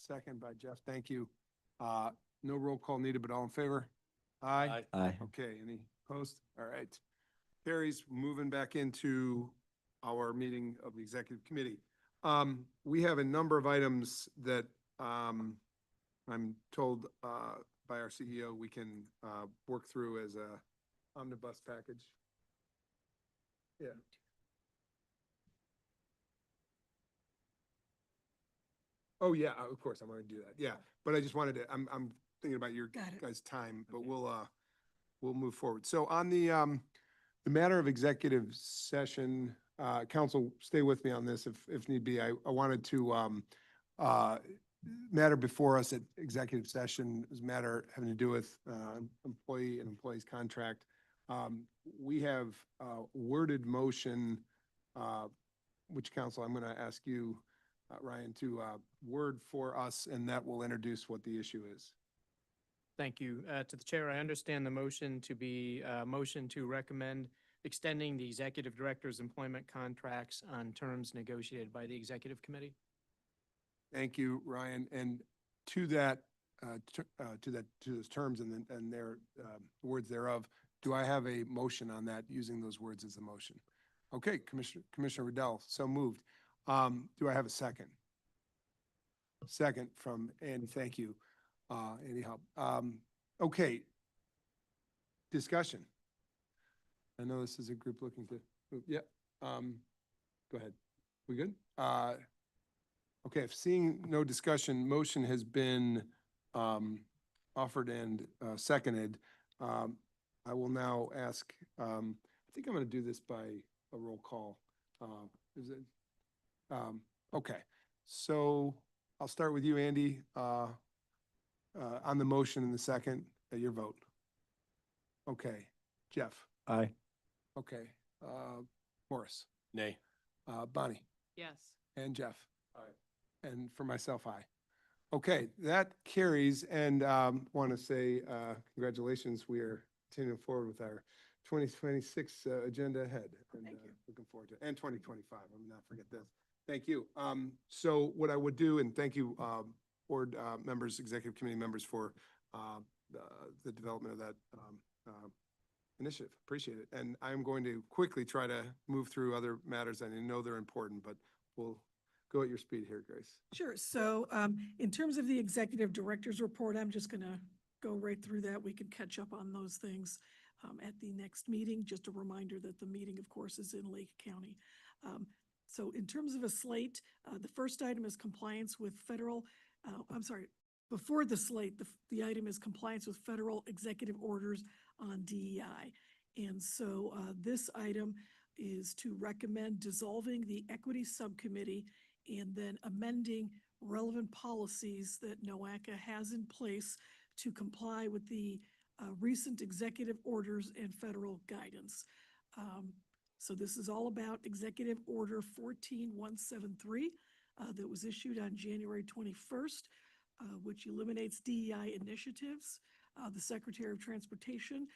I: second by Jeff. Thank you. No roll call needed, but all in favor? Aye.
A: Aye.
I: Okay, any opposed? All right. Carries, moving back into our meeting of the executive committee. We have a number of items that, I'm told, by our CEO, we can, work through as a omnibus package. Yeah. Oh, yeah, of course, I'm gonna do that. Yeah, but I just wanted to, I'm thinking about your
C: Got it.
I: guys' time, but we'll move forward. So on the matter of executive session, council, stay with me on this if need be. I wanted to, matter before us at executive session is matter having to do with, employee and employee's contract. We have a worded motion, which council, I'm gonna ask you, Ryan, to, word for us, and that will introduce what the issue is.
K: Thank you. To the chair, I understand the motion to be a motion to recommend extending the executive director's employment contracts on terms negotiated by the executive committee.
I: Thank you, Ryan. And to that, to those terms and their, words thereof, do I have a motion on that, using those words as a motion? Okay, Commissioner Riddell, so moved. Do I have a second? Second from Andy, thank you. Andy help. Okay. Discussion. I know this is a group looking to, yeah, go ahead. We good? Okay, if seeing no discussion, motion has been, offered and, seconded. I will now ask, I think I'm gonna do this by a roll call. Is it? Okay, so I'll start with you, Andy, on the motion in the second, your vote. Okay, Jeff.
A: Aye.
I: Okay, Morris,
B: Nay.
I: Bonnie,
F: Yes.
I: and Jeff. Aye. And for myself, aye. Okay, that carries, and want to say congratulations. We are continuing forward with our 2026 agenda ahead. And,
C: Thank you.
I: looking forward to it, and 2025. I'm not forget this. Thank you. So what I would do, and thank you, board members, executive committee members, for the development of that initiative. Appreciate it. And I'm going to quickly try to move through other matters. I know they're important, but we'll go at your speed here, Grace.
C: Sure. So in terms of the executive director's report, I'm just going to go right through that. We can catch up on those things at the next meeting. Just a reminder that the meeting, of course, is in Lake County. So in terms of a slate, the first item is compliance with federal, before the slate, the item is compliance with federal executive orders on DEI. And so this item is to recommend dissolving the equity subcommittee and then amending relevant policies that NOACA has in place to comply with the recent executive orders and federal guidance. So this is all about Executive Order 14173 that was issued on January 21st, which eliminates DEI initiatives. The Secretary of Transportation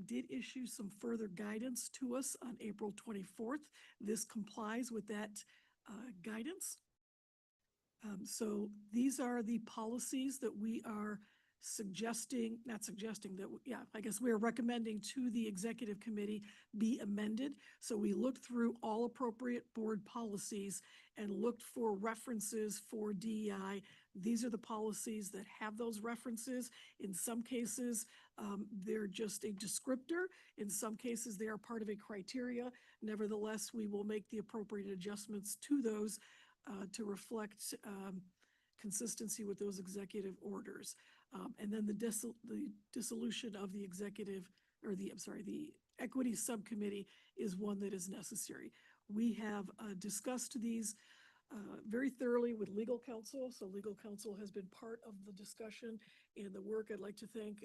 C: did issue some further guidance to us on April 24th. This complies with that guidance. So these are the policies that we are I guess we are recommending to the executive committee be amended. So we looked through all appropriate board policies and looked for references for DEI. These are the policies that have those references. In some cases, they're just a descriptor. In some cases, they are part of a criteria. Nevertheless, we will make the appropriate adjustments to those to reflect consistency with those executive orders. And then the dissolution of the executive, or the equity subcommittee is one that is necessary. We have discussed these very thoroughly with legal counsel. So legal counsel has been part of the discussion and the work. I'd like to thank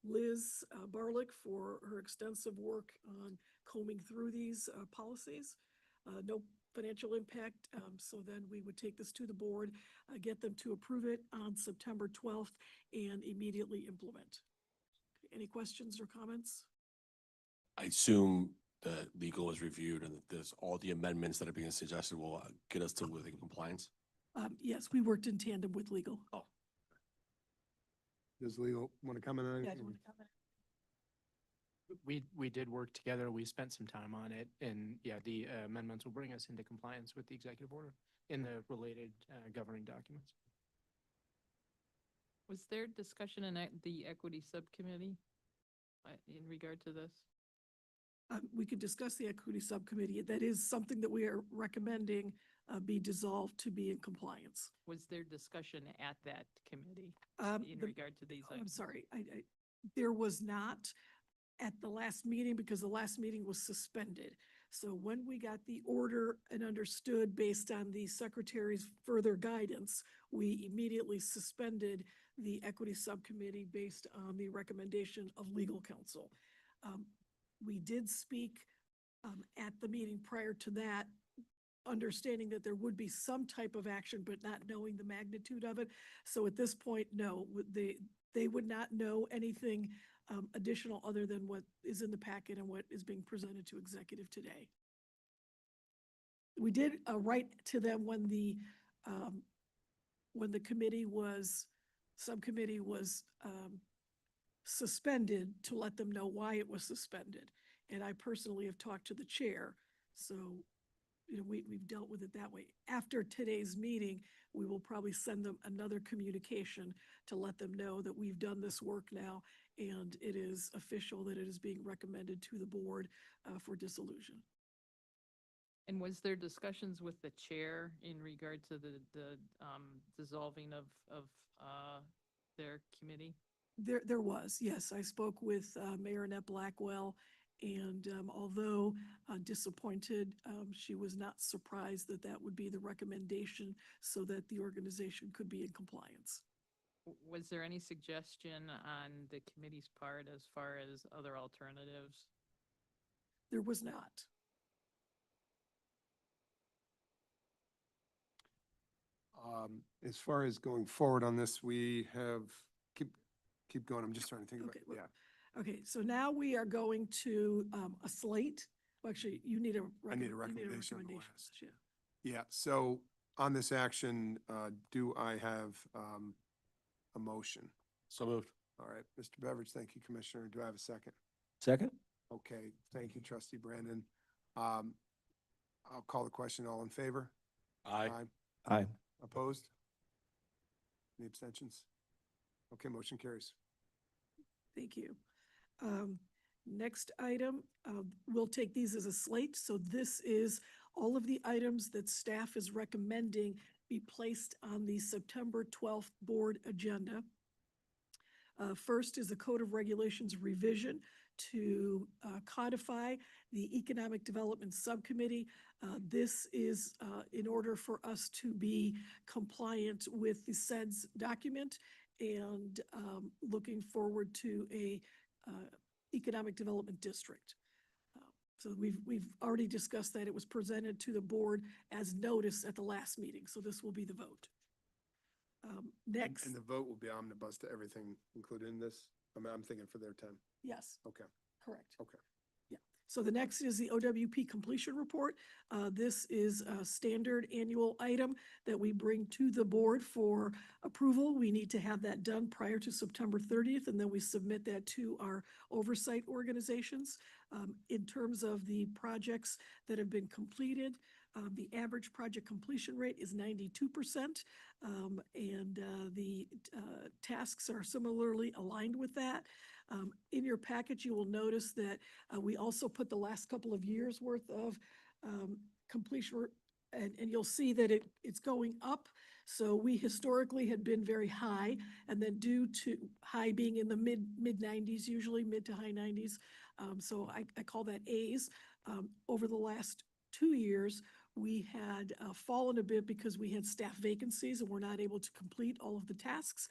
C: Liz Barlick for her extensive work on combing through these policies. No financial impact. So then we would take this to the board, get them to approve it on September 12th and immediately implement. Any questions or comments?
B: I assume that legal is reviewed and that there's all the amendments that are being suggested will get us to within compliance.
C: Yes, we worked in tandem with legal.
B: Oh,
I: Does legal want to comment on
C: Yeah, do
I: anything?
C: you want to comment?
K: We did work together. We spent some time on it, and yeah, the amendments will bring us into compliance with the executive order in the related governing documents.
F: Was there discussion in the equity subcommittee in regard to this?
C: We could discuss the equity subcommittee. That is something that we are recommending be dissolved to be in compliance.
F: Was there discussion at that committee in
C: The-
F: regard to these
C: Oh, I'm
F: items?
C: sorry, there was not at the last meeting because the last meeting was suspended. So when we got the order and understood based on the secretary's further guidance, we immediately suspended the equity subcommittee based on the recommendation of legal counsel. We did speak at the meeting prior to that, understanding that there would be some type of action, but not knowing the magnitude of it. So at this point, no, they would not know anything additional other than what is in the packet and what is being presented to executive today. We did write to them when the subcommittee was suspended to let them know why it was suspended. And I personally have talked to the chair, so, you know, we've dealt with it that way. After today's meeting, we will probably send them another communication to let them know that we've done this work now and it is official that it is being recommended to the board for dissolution.
F: And was there discussions with the chair in regard to the dissolving of their committee?
C: There was, yes. I spoke with Mayor Annette Blackwell, and although disappointed, she was not surprised that that would be the recommendation so that the organization could be in compliance.
F: Was there any suggestion on the committee's part as far as other alternatives?
C: There was not.
I: As far as going forward on this, we have, keep going. I'm just trying to think about,
C: Okay, well,
I: yeah.
C: Okay, so now we are going to a slate. Well, actually, you need a.
I: I need a
C: you
I: recommendation on the last.
C: Yeah.
I: Yeah, so on this action, do I have a motion?
B: so moved.
I: All right, Mr. Beveridge, thank you, Commissioner. Do I have a second?
A: Second?
I: Okay, thank you, Trustee Brandon. I'll call the question. All in favor?
B: Aye.
A: Aye.
I: Opposed? Any abstentions? Okay, motion carries.
C: Thank you. Next item, we'll take these as a slate. So this is all of the items that staff is recommending be placed on the September 12th board agenda. First is the Code of Regulations revision to codify the Economic Development Subcommittee. This is in order for us to be compliant with the SEDS document and looking forward to a economic development district. So we've already discussed that. It was presented to the board as notice at the last meeting, so this will be the vote. Next,
I: And the vote will be omnibus to everything included in this? I'm thinking for their 10.
C: yes,
I: Okay,
C: correct.
I: okay.
C: Yeah. So the next is the OWP completion report. This is a standard annual item that we bring to the board for approval. We need to have that done prior to September 30th, and then we submit that to our oversight organizations. In terms of the projects that have been completed, the average project completion rate is 92%, and the tasks are similarly aligned with that. In your package, you will notice that we also put the last couple of years' worth of completion, and you'll see that it's going up. So we historically had been very high, and then due to high being in the mid 90s, usually mid to high 90s. So I call that A's. Over the last 2 years, we had fallen a bit because we had staff vacancies and we're not able to complete all of the tasks.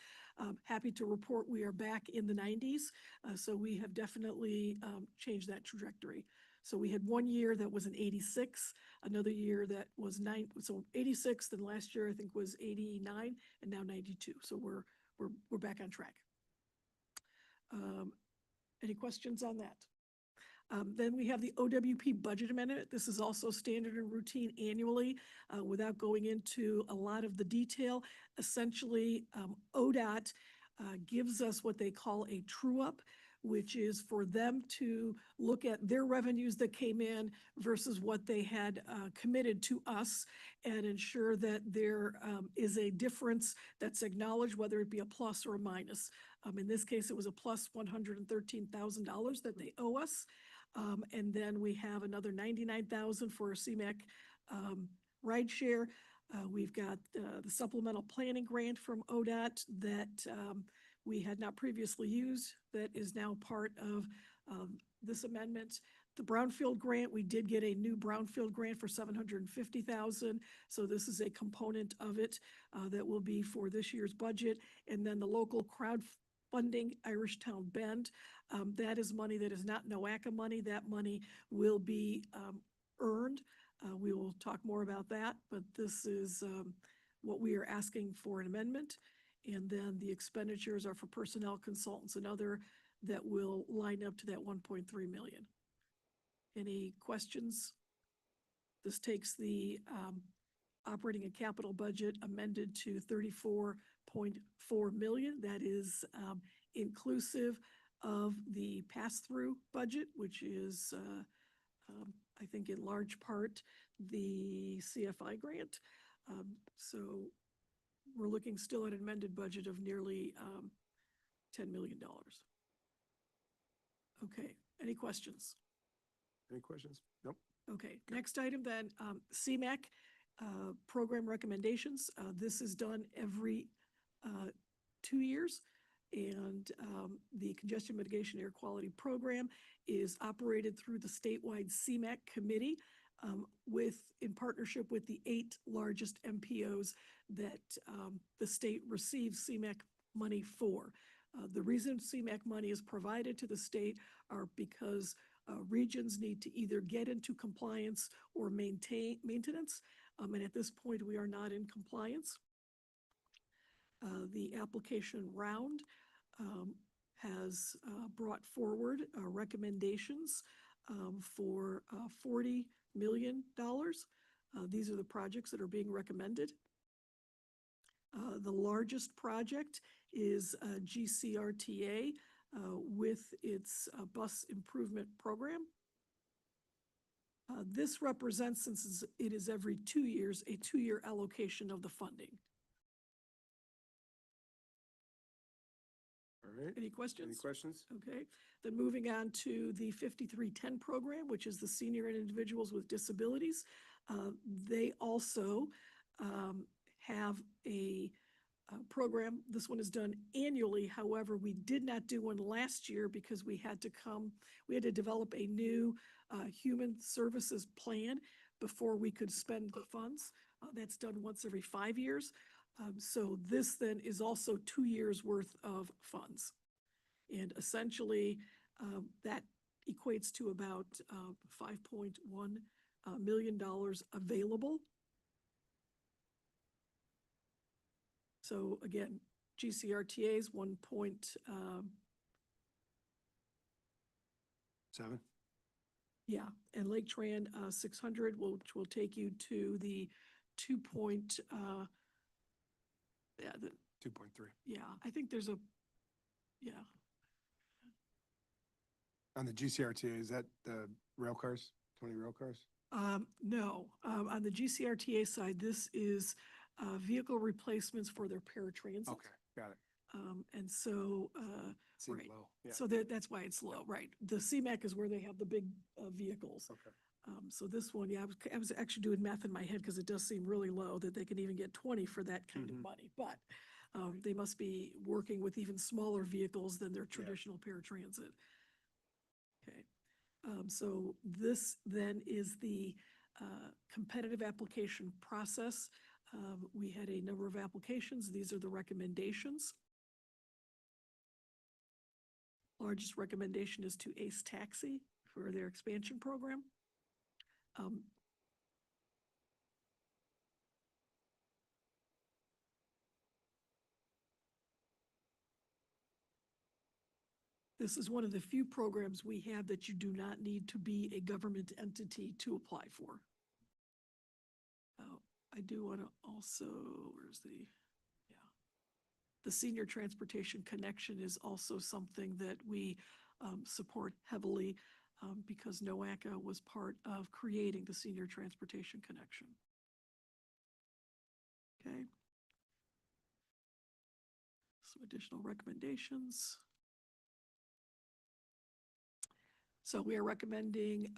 C: Happy to report we are back in the 90s. So we have definitely changed that trajectory. So we had 1 year that was an 86, another year that was 86, then last year I think was 89, and now 92. So we're back on track. Any questions on that? Then we have the OWP budget amendment. This is also standard and routine annually, without going into a lot of the detail. Essentially, ODOT gives us what they call a true-up, which is for them to look at their revenues that came in versus what they had committed to us and ensure that there is a difference that's acknowledged, whether it be a plus or a minus. In this case, it was a plus $113,000 that they owe us. And then we have another $99,000 for a CMAQ rideshare. We've got the supplemental planning grant from ODOT that we had not previously used, that is now part of this amendment. The brownfield grant, we did get a new brownfield grant for $750,000. So this is a component of it that will be for this year's budget. And then the local crowdfunding Irish Town Bend, that is money that is not NOACA money. That money will be earned. We will talk more about that, but this is what we are asking for an amendment. And then the expenditures are for personnel, consultants, and other that will line up to that 1.3 million. Any questions? This takes the operating and capital budget amended to 34.4 million. That is inclusive of the pass-through budget, which is, I think in large part, the CFI grant. So we're looking still at an amended budget of nearly $10 million. Okay, any questions?
I: Any questions? Nope.
C: Okay, next item then, CMAQ program recommendations. This is done every 2 years. And the Congestion Mitigation Air Quality Program is operated through the statewide CMAQ committee in partnership with the 8 largest MPOs that the state receives CMAQ money for. The reason CMAQ money is provided to the state are because regions need to either get into compliance or maintain maintenance. And at this point, we are not in compliance. The application round has brought forward recommendations for $40 million. These are the projects that are being recommended. The largest project is GCRTA with its bus improvement program. This represents, since it is every 2 years, a 2-year allocation of the funding.
I: All right.
C: Any questions?
I: Any questions?
C: Okay, then moving on to the 5310 program, which is the senior and individuals with disabilities. They also have a program. This one is done annually. However, we did not do one last year because we had to develop a new human services plan before we could spend the funds. That's done once every 5 years. So this then is also 2 years worth of funds. And essentially, that equates to about $5.1 million available. So again, GCRTA is
I: 7.
C: Yeah, and Lake Tran 600 which will take you to the 2 point, yeah,
I: 2.3.
C: yeah, I think there's a, yeah.
I: On the GCRTA, is that the rail cars, 20 rail cars?
C: No, on the GCRTA side, this is vehicle replacements for their paratransit.
I: Okay, got it.
C: And so,
I: Seemed
C: right.
I: low. Yeah.
C: So that's why it's low, right? The CMAQ is where they have the big vehicles.
I: Okay.
C: So this one, yeah, I was actually doing math in my head because it does seem really low that they can even get 20 for that kind of money. But they must be working with even smaller vehicles than their traditional paratransit. Okay. So this then is the competitive application process. We had a number of applications. These are the recommendations. Largest recommendation is to Ace Taxi for their expansion program. This is one of the few programs we have that you do not need to be a government entity to apply for. Oh, I do want to also, where's the, yeah. The Senior Transportation Connection is also something that we support heavily because NOACA was part of creating the Senior Transportation Connection. Okay. Some additional recommendations. So we are recommending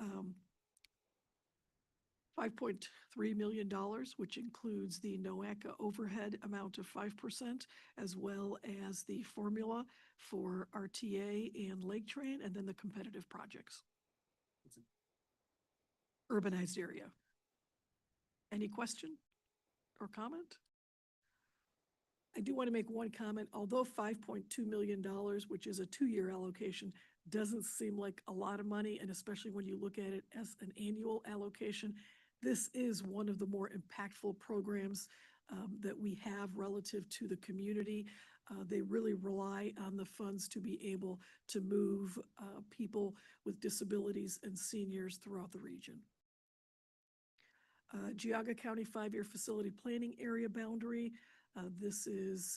C: $5.3 million, which includes the NOACA overhead amount of 5%, as well as the formula for RTA and Lake Train, and then the competitive projects. Urbanized area. Any question or comment? I do want to make one comment. Although $5.2 million, which is a 2-year allocation, doesn't seem like a lot of money, and especially when you look at it as an annual allocation, this is one of the more impactful programs that we have relative to the community. They really rely on the funds to be able to move people with disabilities and seniors throughout the region. Geauga County 5-year facility planning area boundary. This is,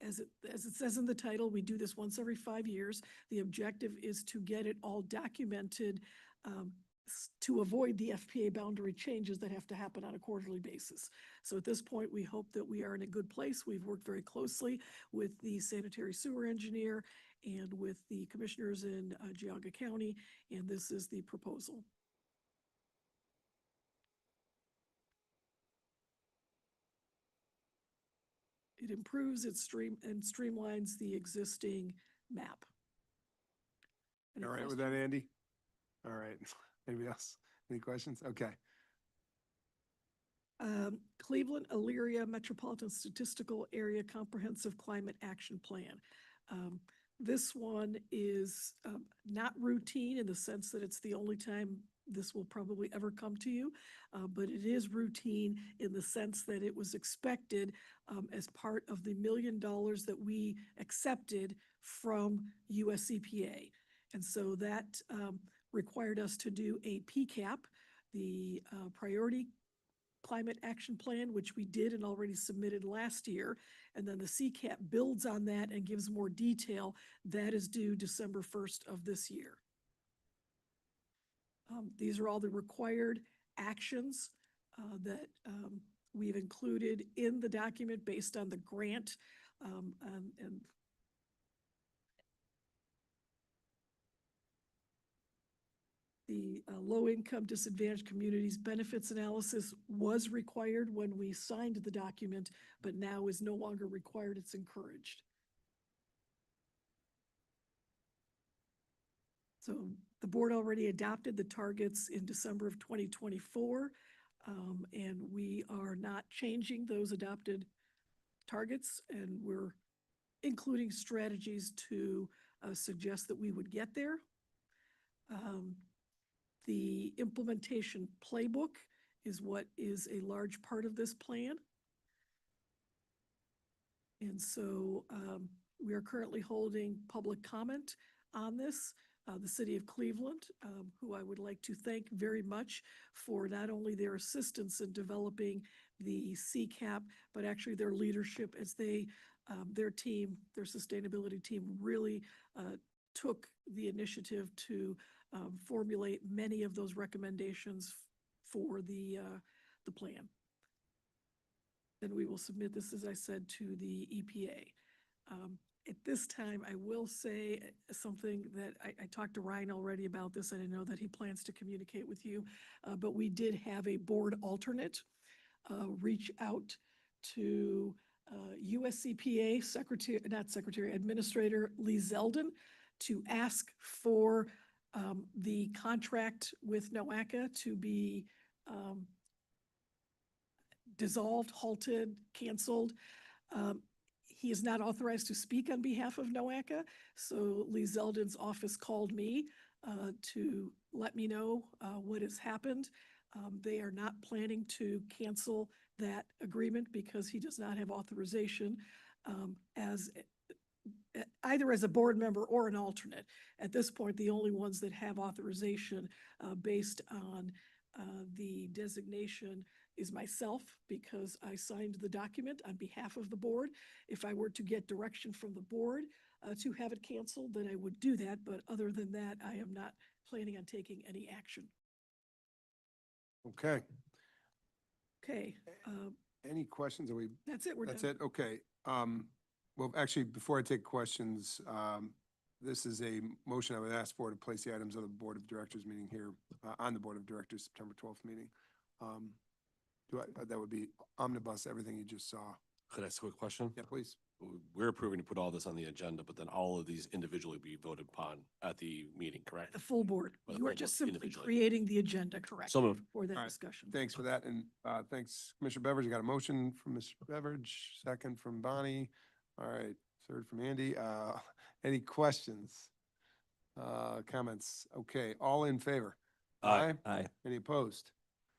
C: as it says in the title, we do this once every 5 years. The objective is to get it all documented to avoid the FPA boundary changes that have to happen on a quarterly basis. So at this point, we hope that we are in a good place. We've worked very closely with the sanitary sewer engineer and with the commissioners in Geauga County, and this is the proposal. It improves its streamlines the existing map. Any
I: All right with that, Andy? All right. Anybody else? Any questions? Okay.
C: Cleveland Elyria Metropolitan Statistical Area Comprehensive Climate Action Plan. This one is not routine in the sense that it's the only time this will probably ever come to you, but it is routine in the sense that it was expected as part of the $1 million that we accepted from US EPA. And so that required us to do a PCAP, the Priority Climate Action Plan, which we did and already submitted last year. And then the CCAP builds on that and gives more detail. That is due December 1st of this year. These are all the required actions that we've included in the document based on the grant and the low-income disadvantaged communities benefits analysis was required when we signed the document, but now is no longer required. It's encouraged. So the board already adopted the targets in December of 2024, and we are not changing those adopted targets, and we're including strategies to suggest that we would get there. The implementation playbook is what is a large part of this plan. And so we are currently holding public comment on this. The city of Cleveland, who I would like to thank very much for not only their assistance in developing the CCAP, but actually their leadership as they, their team, their sustainability team really took the initiative to formulate many of those recommendations for the plan. Then we will submit this, as I said, to the EPA. At this time, I will say something that I talked to Ryan already about this, and I know that he plans to communicate with you, but we did have a board alternate reach out to US EPA Administrator Lee Zeldin to ask for the contract with NOACA to be dissolved, halted, canceled. He is not authorized to speak on behalf of NOACA, so Lee Zeldin's office called me to let me know what has happened. They are not planning to cancel that agreement because he does not have authorization as either as a board member or an alternate. At this point, the only ones that have authorization based on the designation is myself, because I signed the document on behalf of the board. If I were to get direction from the board to have it canceled, then I would do that. But other than that, I am not planning on taking any action.
I: Okay.
C: Okay,
I: Any questions? Are we,
C: that's it. We're
I: that's
C: done.
I: it? Okay. Well, actually, before I take questions, this is a motion I would ask for to place the items of the Board of Directors meeting here, on the Board of Directors September 12th meeting. That would be omnibus, everything you just saw.
B: Could I ask a quick question?
I: Yeah, please.
B: We're approving to put all this on the agenda, but then all of these individually be voted upon at the meeting, correct?
C: The full board.
B: By the
C: You are
B: full
C: just
B: board,
C: simply
B: individually.
C: creating the agenda, correct?
B: So moved.
C: For that
I: All right.
C: discussion.
I: Thanks for that. And thanks, Commissioner Beveridge. I got a motion from Mr. Beveridge, second from Bonnie. All right, third from Andy. Any questions? Comments? Okay, all in favor?
B: Aye.
A: Aye.
I: Any opposed?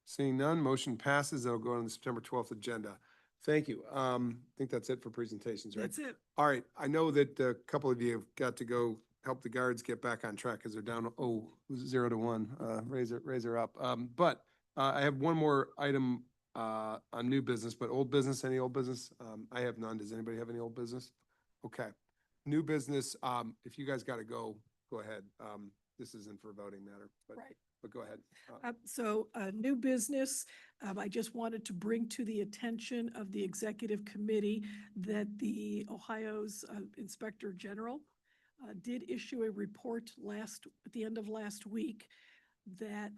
I: Seeing none, motion passes. That'll go on the September 12th agenda. Thank you. I think that's it for presentations, right?
C: That's it.
I: All right, I know that a couple of you have got to go help the guards get back on track because they're down, 0-1, raise her up. But I have one more item on new business, but old business, any old business? I have none. Does anybody have any old business? Okay. New business, if you guys got to go ahead. This isn't for a voting matter, but
C: Right.
I: go ahead.
C: So, new business, I just wanted to bring to the attention of the executive committee that the Ohio's Inspector General did issue a report at the end of last week that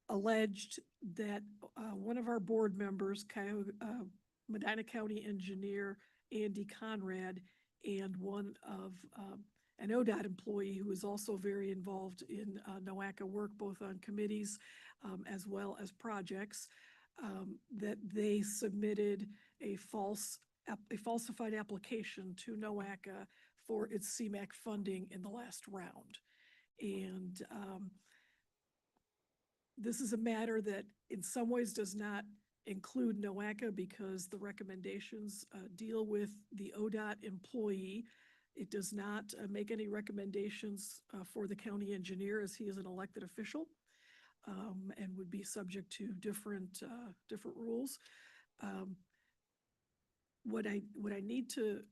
C: alleged that one of our board members, Medina County Engineer Andy Conrad, and one of an ODOT employee who is also very involved in NOACA work, both on committees as well as projects, that they submitted a falsified application to NOACA for its CMAQ funding in the last round. And this is a matter that in some ways does not include NOACA because the recommendations deal with the ODOT employee. It does not make any recommendations for the county engineer, as he is an elected official and would be subject to different rules. What I need to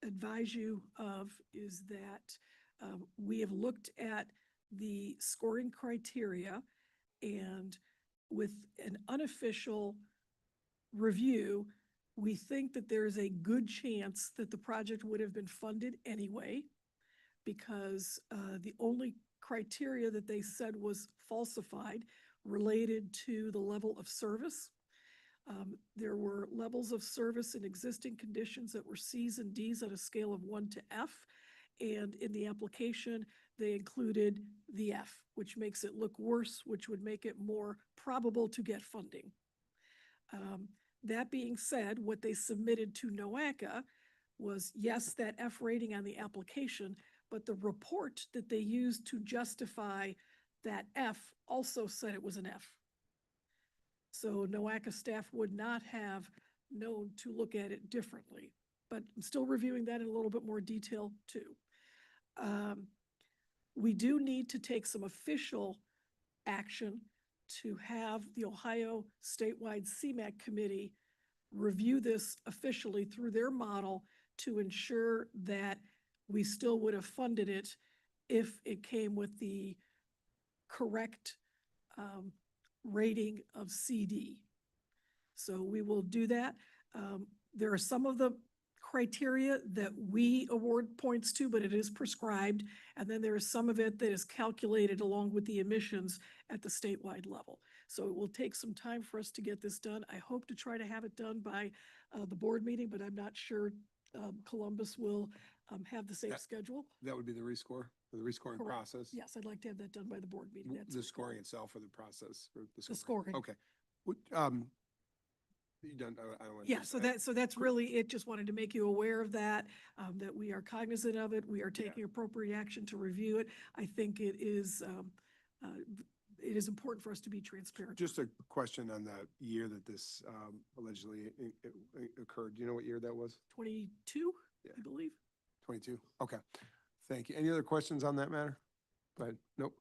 C: advise you of is that we have looked at the scoring criteria, and with an unofficial review, we think that there is a good chance that the project would have been funded anyway, because the only criteria that they said was falsified related to the level of service. There were levels of service in existing conditions that were Cs and Ds on a scale of 1 to F. And in the application, they included the F, which makes it look worse, which would make it more probable to get funding. That being said, what they submitted to NOACA was, yes, that F rating on the application, but the report that they used to justify that F also said it was an F. So NOACA staff would not have known to look at it differently, but I'm still reviewing that in a little bit more detail too. We do need to take some official action to have the Ohio statewide CMAQ committee review this officially through their model to ensure that we still would have funded it if it came with the correct rating of CD. So we will do that. There are some of the criteria that we award points to, but it is prescribed. And then there is some of it that is calculated along with the emissions at the statewide level. So it will take some time for us to get this done. I hope to try to have it done by the board meeting, but I'm not sure Columbus will have the same schedule.
I: That would be the rescore, the rescoring
C: Correct.
I: process?
C: Yes, I'd like to have that done by the board meeting. That's
I: The scoring itself or the process? Or
C: the scoring.
I: Okay. You done? I don't want.
C: Yeah, so that's really it. Just wanted to make you aware of that, that we are cognizant of it. We are taking appropriate action to review it. I think it is it is important for us to be transparent.
I: Just a question on the year that this allegedly occurred. Do you know what year that was?
C: 22,
I: Yeah.
C: I believe.
I: 22? Okay. Thank you. Any other questions on that matter? But nope.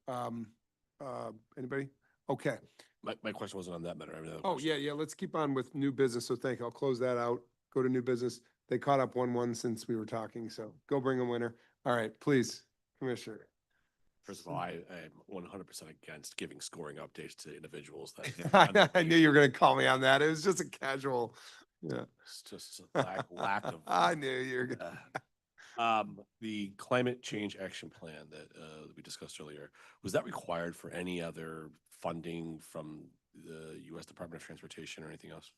I: Anybody? Okay.
B: My question wasn't on that matter. I have another
I: Oh,
B: question.
I: yeah, yeah. Let's keep on with new business. So thank you. I'll close that out. Go to new business. They caught up 1-1 since we were talking, so go bring a winner. All right, please, Commissioner.
B: First of all, I am 100% against giving scoring updates to individuals that.
I: I knew you were gonna call me on that. It was just a casual, yeah.
B: It's just a lack of.
I: I knew you were gonna.
B: The climate change action plan that we discussed earlier, was that required for any other funding from the U.S. Department of Transportation or anything else?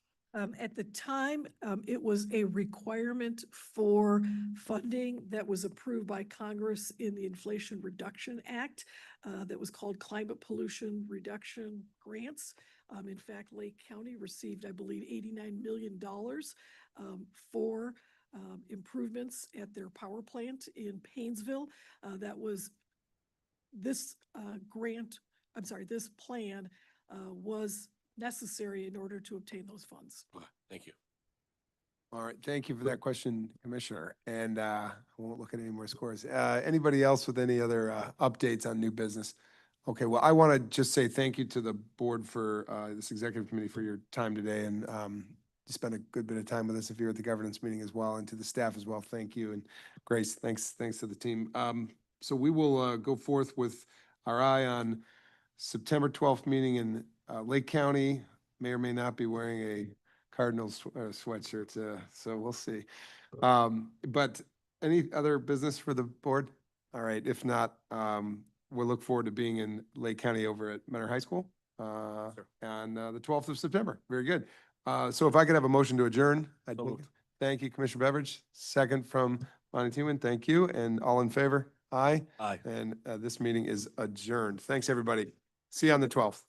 C: At the time, it was a requirement for funding that was approved by Congress in the Inflation Reduction Act that was called Climate Pollution Reduction Grants. In fact, Lake County received, I believe, $89 million for improvements at their power plant in Paynesville. That was this this plan was necessary in order to obtain those funds.
B: Okay, thank you.
I: All right, thank you for that question, Commissioner. And I won't look at any more scores. Anybody else with any other updates on new business? Okay, well, I want to just say thank you to the board for this executive committee for your time today, and you spent a good bit of time with us if you're at the governance meeting as well, and to the staff as well. Thank you. And Grace, thanks to the team. So we will go forth with our eye on September 12th meeting in Lake County. May or may not be wearing a Cardinals sweatshirt, so we'll see. But any other business for the board? All right, if not, we'll look forward to being in Lake County over at Mentor High School on the 12th of September. Very good. So if I could have a motion to adjourn.
B: So moved.
I: Thank you, Commissioner Beveridge. Second from Monty Tewin. Thank you. And all in favor? Aye.
B: Aye.
I: And this meeting is adjourned. Thanks, everybody. See you on the 12th.